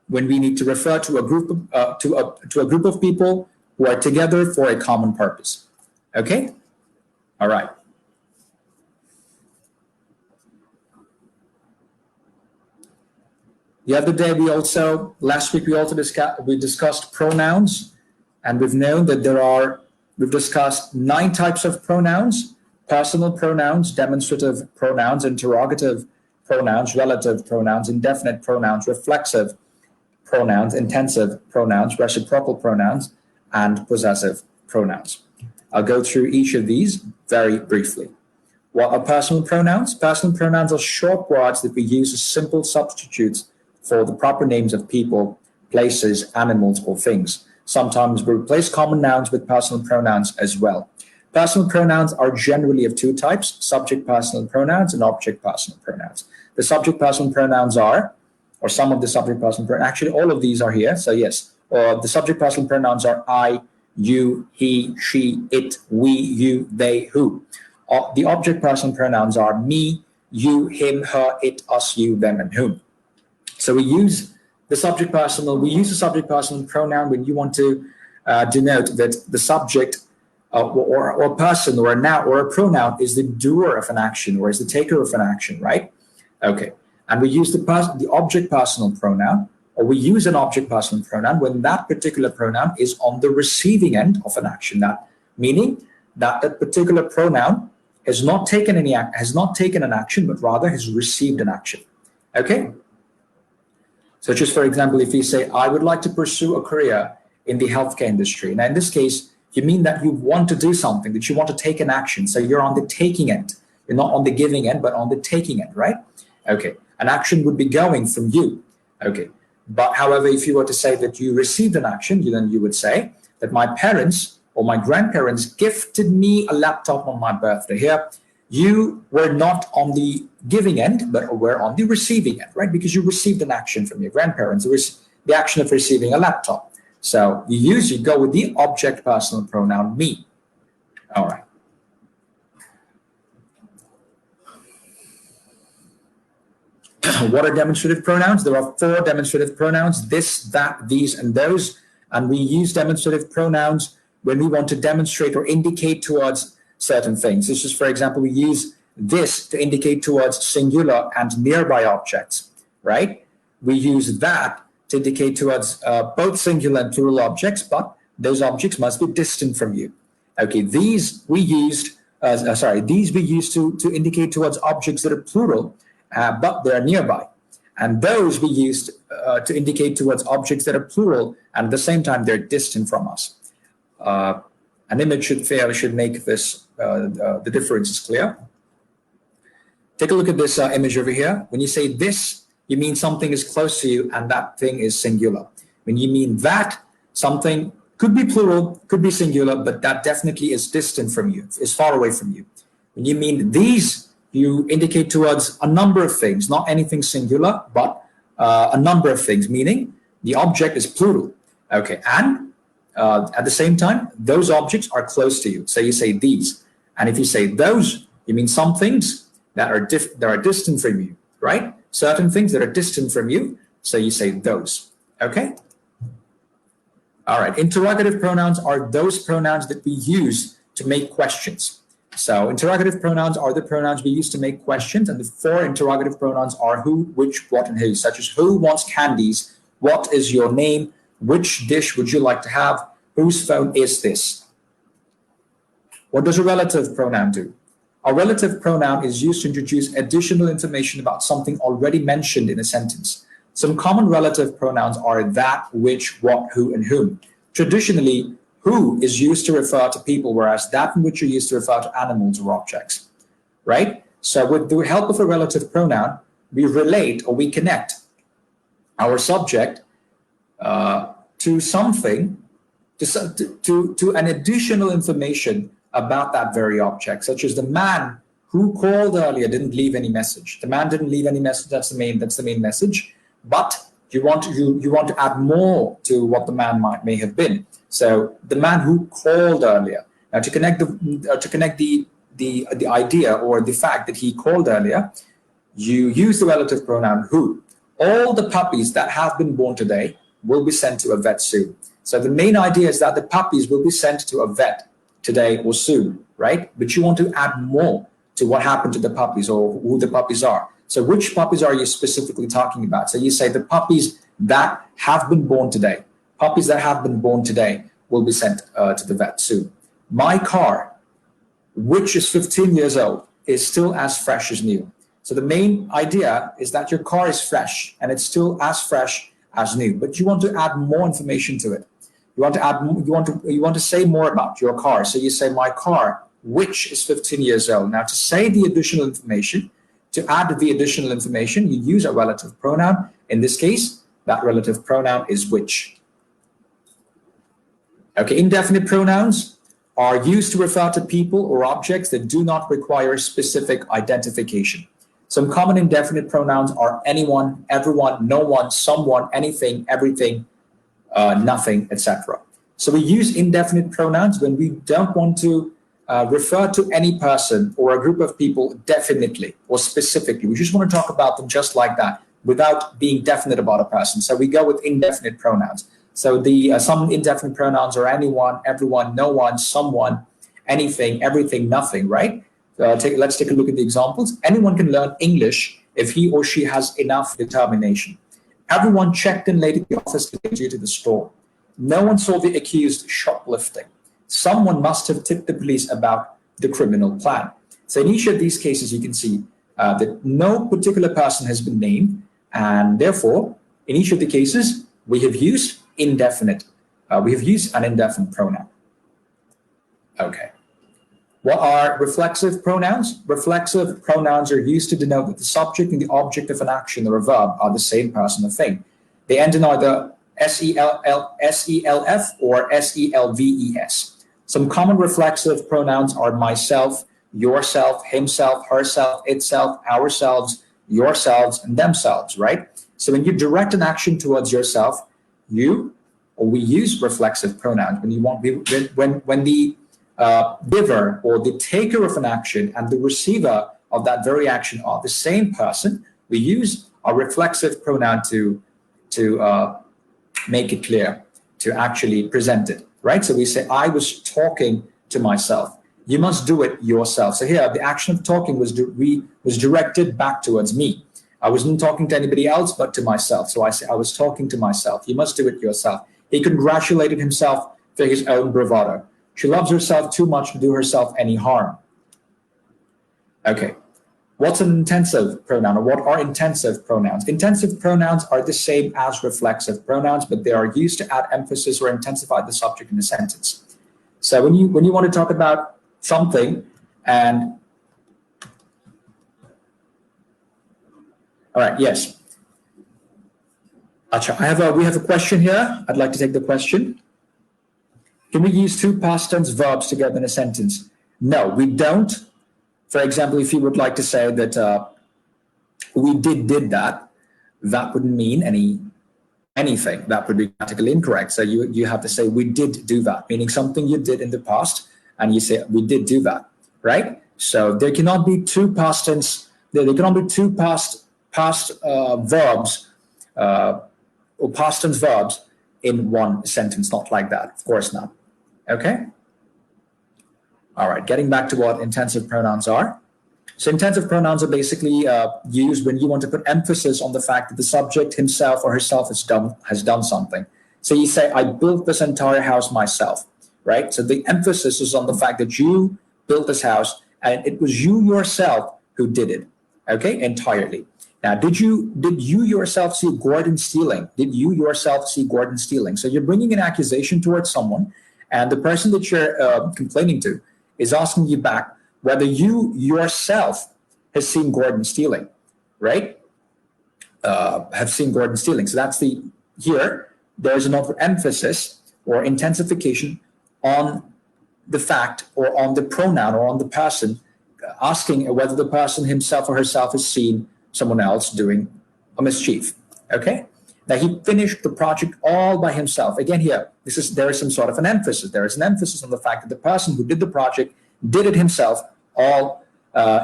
when we need to refer to a group of people who are together for a common purpose. Okay? All right. The other day, last week, we discussed pronouns, and we've known that we've discussed 9 types of pronouns: personal pronouns, demonstrative pronouns, interrogative pronouns, relative pronouns, indefinite pronouns, reflexive pronouns, intensive pronouns, reciprocal pronouns, and possessive pronouns. I'll go through each of these very briefly. What are personal pronouns? Personal pronouns are short words that we use as simple substitutes for the proper names of people, places, animals, or things. Sometimes we replace common nouns with personal pronouns as well. Personal pronouns are generally of 2 types: subject personal pronouns and object personal pronouns. The subject personal pronouns are, or some of the subject personal pronouns, actually all of these are here, so yes. The subject personal pronouns are I, you, he, she, it, we, you, they, who. The object personal pronouns are me, you, him, her, it, us, you, them, and whom. So we use the subject personal pronoun when you want to denote that the subject or a person or a noun or a pronoun is the doer of an action or is the taker of an action, right? Okay. And we use the object personal pronoun, or we use an object personal pronoun when that particular pronoun is on the receiving end of an action. Meaning that particular pronoun has not taken an action, but rather has received an action. Okay. So just for example, if you say, I would like to pursue a career in the healthcare industry. Now in this case, you mean that you want to do something, that you want to take an action. So you're on the taking end. You're not on the giving end, but on the taking end, right? Okay. An action would be going from you. Okay. But however, if you were to say that you received an action, then you would say that my parents or my grandparents gifted me a laptop on my birthday. Here, you were not on the giving end, but were on the receiving end, right? Because you received an action from your grandparents. It was the action of receiving a laptop. So you go with the object personal pronoun me. All right. What are demonstrative pronouns? There are 4 demonstrative pronouns: this, that, these, and those. And we use demonstrative pronouns when we want to demonstrate or indicate towards certain things. This is, for example, we use this to indicate towards singular and nearby objects, right? We use that to indicate towards both singular and plural objects, but those objects must be distant from you. Okay, these we used, these we use to indicate towards objects that are plural, but they're nearby. And those we used to indicate towards objects that are plural, and at the same time, they're distant from us. An image should make this, the difference is clear. Take a look at this image over here. When you say this, you mean something is close to you and that thing is singular. When you mean that, something could be plural, could be singular, but that definitely is distant from you, is far away from you. When you mean these, you indicate towards a number of things, not anything singular, but a number of things, meaning the object is plural. Okay, and at the same time, those objects are close to you. So you say these. And if you say those, you mean some things that are distant from you, right? Certain things that are distant from you, so you say those, okay? All right, interrogative pronouns are those pronouns that we use to make questions. So interrogative pronouns are the pronouns we use to make questions, and the four interrogative pronouns are who, which, what, and who, such as who wants candies, what is your name, which dish would you like to have, whose phone is this? What does a relative pronoun do? A relative pronoun is used to introduce additional information about something already mentioned in a sentence. Some common relative pronouns are that, which, what, who, and whom. Traditionally, who is used to refer to people, whereas that and which are used to refer to animals or objects, right? So with the help of a relative pronoun, we relate or we connect our subject to something, to an additional information about that very object, such as the man who called earlier didn't leave any message. The man didn't leave any message. That's the main message. But you want to add more to what the man may have been. So the man who called earlier. Now to connect the idea or the fact that he called earlier, you use the relative pronoun who. All the puppies that have been born today will be sent to a vet soon. So the main idea is that the puppies will be sent to a vet today or soon, right? But you want to add more to what happened to the puppies or who the puppies are. So which puppies are you specifically talking about? So you say the puppies that have been born today. Puppies that have been born today will be sent to the vet soon. My car, which is 15 years old, is still as fresh as new. So the main idea is that your car is fresh and it's still as fresh as new, but you want to add more information to it. You want to say more about your car. So you say my car, which is 15 years old. Now to say the additional information, to add the additional information, you use a relative pronoun. In this case, that relative pronoun is which. Okay, indefinite pronouns are used to refer to people or objects that do not require specific identification. Some common indefinite pronouns are anyone, everyone, no one, someone, anything, everything, nothing, etc. So we use indefinite pronouns when we don't want to refer to any person or a group of people definitely or specifically. We just want to talk about them just like that without being definite about a person. So we go with indefinite pronouns. So the some indefinite pronouns are anyone, everyone, no one, someone, anything, everything, nothing, right? Let's take a look at the examples. Anyone can learn English if he or she has enough determination. Everyone checked in late at the office today due to the storm. No one saw the accused shoplifting. Someone must have tipped the police about the criminal plan. So in each of these cases, you can see that no particular person has been named, and therefore, in each of the cases, we have used indefinite. We have used an indefinite pronoun. Okay. What are reflexive pronouns? Reflexive pronouns are used to denote that the subject and the object of an action or a verb are the same person or thing. They end in either SELF or SELVES. Some common reflexive pronouns are myself, yourself, himself, herself, itself, ourselves, yourselves, and themselves, right? So when you direct an action towards yourself, we use reflexive pronouns. When the giver or the taker of an action and the receiver of that very action are the same person, we use a reflexive pronoun to make it clear, to actually present it. right? So we say, I was talking to myself. You must do it yourself. So here, the action of talking was directed back towards me. I wasn't talking to anybody else but to myself. So I say, I was talking to myself. You must do it yourself. He congratulated himself for his own bravado. She loves herself too much to do herself any harm. Okay. What's an intensive pronoun, or what are intensive pronouns? Intensive pronouns are the same as reflexive pronouns, but they are used to add emphasis or intensify the subject in a sentence. So when you want to talk about something, and all right, yes. Acha, we have a question here. I'd like to take the question. Can we use two past tense verbs together in a sentence? No, we don't. For example, if you would like to say that we did that, that wouldn't mean anything. That would be grammatically incorrect. So you have to say we did do that, meaning something you did in the past, and you say we did do that, right? So there cannot be two past tense. There cannot be two past verbs or past tense verbs in one sentence. Not like that. Of course not. Okay. All right. Getting back to what intensive pronouns are. So intensive pronouns are basically used when you want to put emphasis on the fact that the subject himself or herself has done something. So you say, I built this entire house myself, right? So the emphasis is on the fact that you built this house and it was you yourself who did it, okay, entirely. Now, did you yourself see Gordon stealing? Did you yourself see Gordon stealing? So you're bringing an accusation towards someone, and the person that you're complaining to is asking you back whether you yourself has seen Gordon stealing, right? Have seen Gordon stealing. So that's here, there's an emphasis or intensification on the fact or on the pronoun or on the person, asking whether the person himself or herself has seen someone else doing a mischief, okay? Now, he finished the project all by himself. Again, here, there is some sort of an emphasis. There is an emphasis on the fact that the person who did the project did it himself all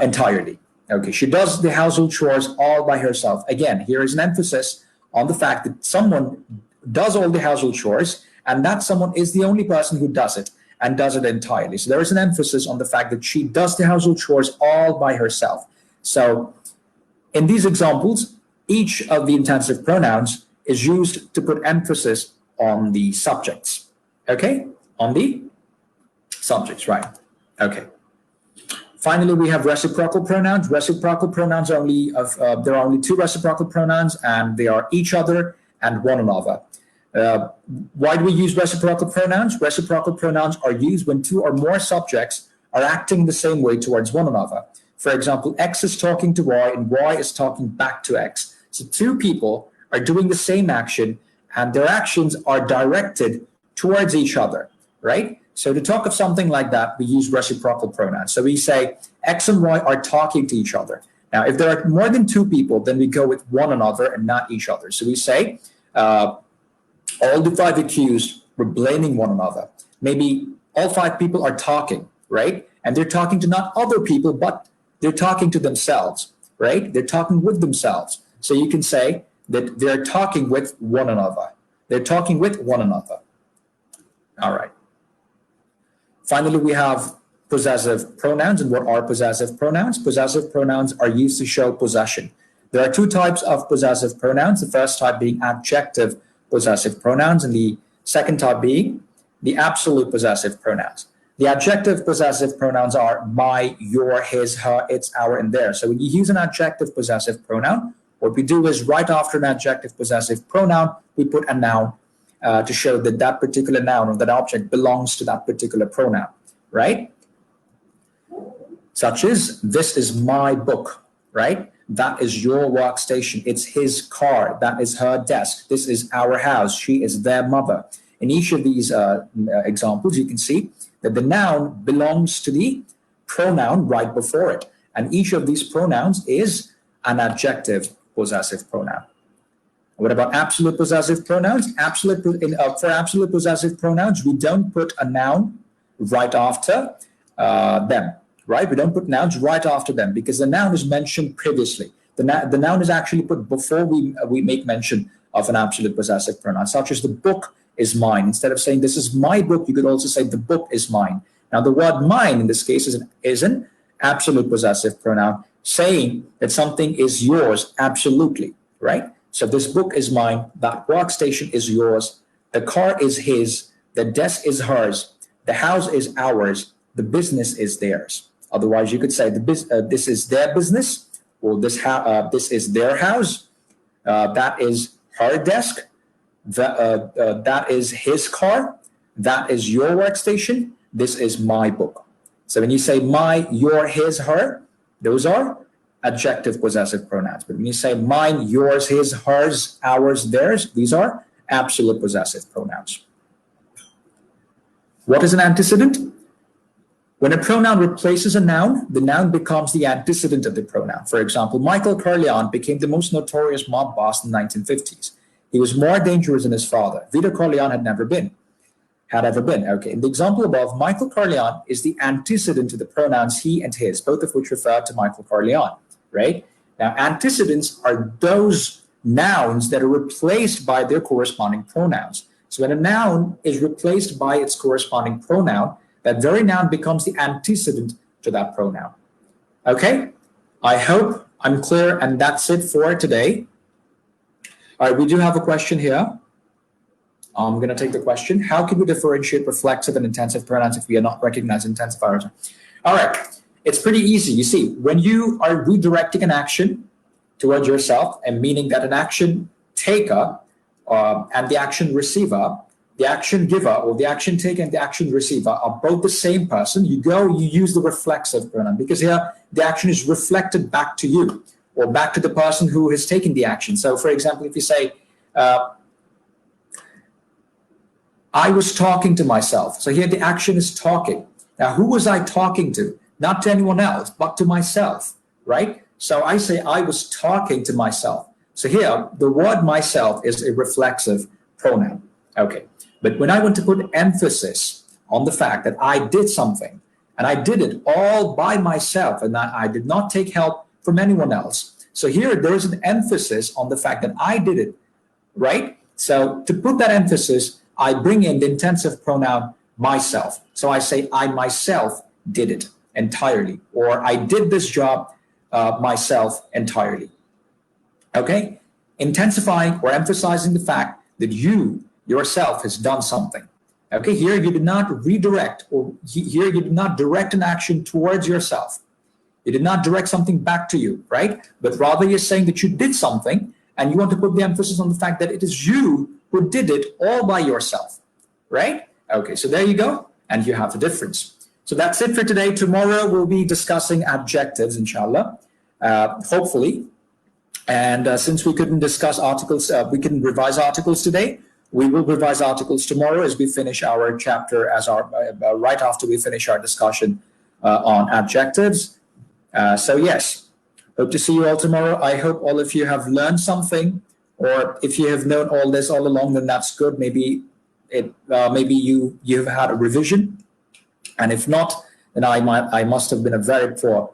entirely. Okay, she does the household chores all by herself. Again, here is an emphasis on the fact that someone does all the household chores, and that someone is the only person who does it and does it entirely. So there is an emphasis on the fact that she does the household chores all by herself. So in these examples, each of the intensive pronouns is used to put emphasis on the subjects. Okay, on the subjects, right? Okay. Finally, we have reciprocal pronouns. Reciprocal pronouns are there are only two reciprocal pronouns, and they are each other and one another. Why do we use reciprocal pronouns? Reciprocal pronouns are used when two or more subjects are acting the same way towards one another. For example, X is talking to Y and Y is talking back to X. So two people are doing the same action and their actions are directed towards each other, right? So to talk of something like that, we use reciprocal pronouns. So we say X and Y are talking to each other. Now, if there are more than two people, then we go with one another and not each other. So we say all the five accused were blaming one another. Maybe all five people are talking, right? And they're talking to not other people, but they're talking to themselves, right? They're talking with themselves. So you can say that they're talking with one another. They're talking with one another. All right. Finally, we have possessive pronouns. And what are possessive pronouns? Possessive pronouns are used to show possession. There are two types of possessive pronouns. The first type being adjective possessive pronouns, and the second type being the absolute possessive pronouns. The adjective possessive pronouns are my, your, his, her, its, our, and their. So when you use an adjective possessive pronoun, what we do is right after an adjective possessive pronoun, we put a noun to show that that particular noun or that object belongs to that particular pronoun, right? Such as, this is my book, right? That is your workstation. It's his car. That is her desk. This is our house. She is their mother. In each of these examples, you can see that the noun belongs to the pronoun right before it. And each of these pronouns is an adjective possessive pronoun. What about absolute possessive pronouns? For absolute possessive pronouns, we don't put a noun right after them, right? We don't put nouns right after them because the noun is mentioned previously. The noun is actually put before we make mention of an absolute possessive pronoun, such as the book is mine. Instead of saying this is my book, you could also say the book is mine. Now, the word mine in this case is an absolute possessive pronoun, saying that something is yours absolutely, right? So this book is mine, that workstation is yours, the car is his, the desk is hers, the house is ours, the business is theirs. Otherwise, you could say this is their business, or this is their house, that is her desk, that is his car, that is your workstation, this is my book. So when you say my, your, his, her, those are adjective possessive pronouns. But when you say mine, yours, his, hers, ours, theirs, these are absolute possessive pronouns. What is an antecedent? When a pronoun replaces a noun, the noun becomes the antecedent of the pronoun. For example, Michael Corleone became the most notorious mob boss in the 1950s. He was more dangerous than his father. Vito Corleone had ever been. Okay, in the example above, Michael Corleone is the antecedent to the pronouns he and his, both of which refer to Michael Corleone, right? Now, antecedents are those nouns that are replaced by their corresponding pronouns. So when a noun is replaced by its corresponding pronoun, that very noun becomes the antecedent to that pronoun. Okay, I hope I'm clear, and that's it for today. All right, we do have a question here. I'm going to take the question. How can we differentiate reflexive and intensive pronouns if we are not recognizing intensifiers? All right, it's pretty easy. You see, when you are redirecting an action towards yourself, and meaning that an action taker and the action receiver, the action giver or the action taker and the action receiver are both the same person, you use the reflexive pronoun, because here the action is reflected back to you or back to the person who has taken the action. So for example, if you say, I was talking to myself. So here the action is talking. Now, who was I talking to? Not to anyone else, but to myself, right? So I say I was talking to myself. So here, the word myself is a reflexive pronoun. Okay, but when I want to put emphasis on the fact that I did something, and I did it all by myself, and that I did not take help from anyone else. So here, there is an emphasis on the fact that I did it, right? So to put that emphasis, I bring in the intensive pronoun myself. So I say I myself did it entirely, or I did this job myself entirely. Okay? Intensifying or emphasizing the fact that you yourself has done something. Okay, here you did not redirect, or here you did not direct an action towards yourself. You did not direct something back to you, right? But rather you're saying that you did something, and you want to put the emphasis on the fact that it is you who did it all by yourself, right? Okay, so there you go, and you have the difference. So that's it for today. Tomorrow we'll be discussing adjectives, inshallah, hopefully. And since we couldn't discuss articles, we can revise articles today. We will revise articles tomorrow as we finish our chapter, right after we finish our discussion on adjectives. So yes, hope to see you all tomorrow. I hope all of you have learned something, or if you have known all this all along, then that's good. Maybe you have had a revision, and if not, then I must have been a very poor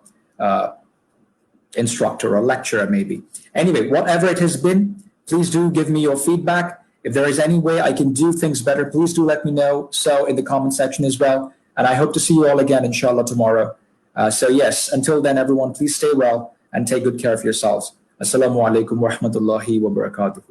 instructor or lecturer maybe. Anyway, whatever it has been, please do give me your feedback. If there is any way I can do things better, please do let me know so in the comment section as well. And I hope to see you all again, inshallah, tomorrow. So yes, until then, everyone, please stay well and take good care of yourselves. Assalamu alaikum wa rahmatullahi wa barakatuh.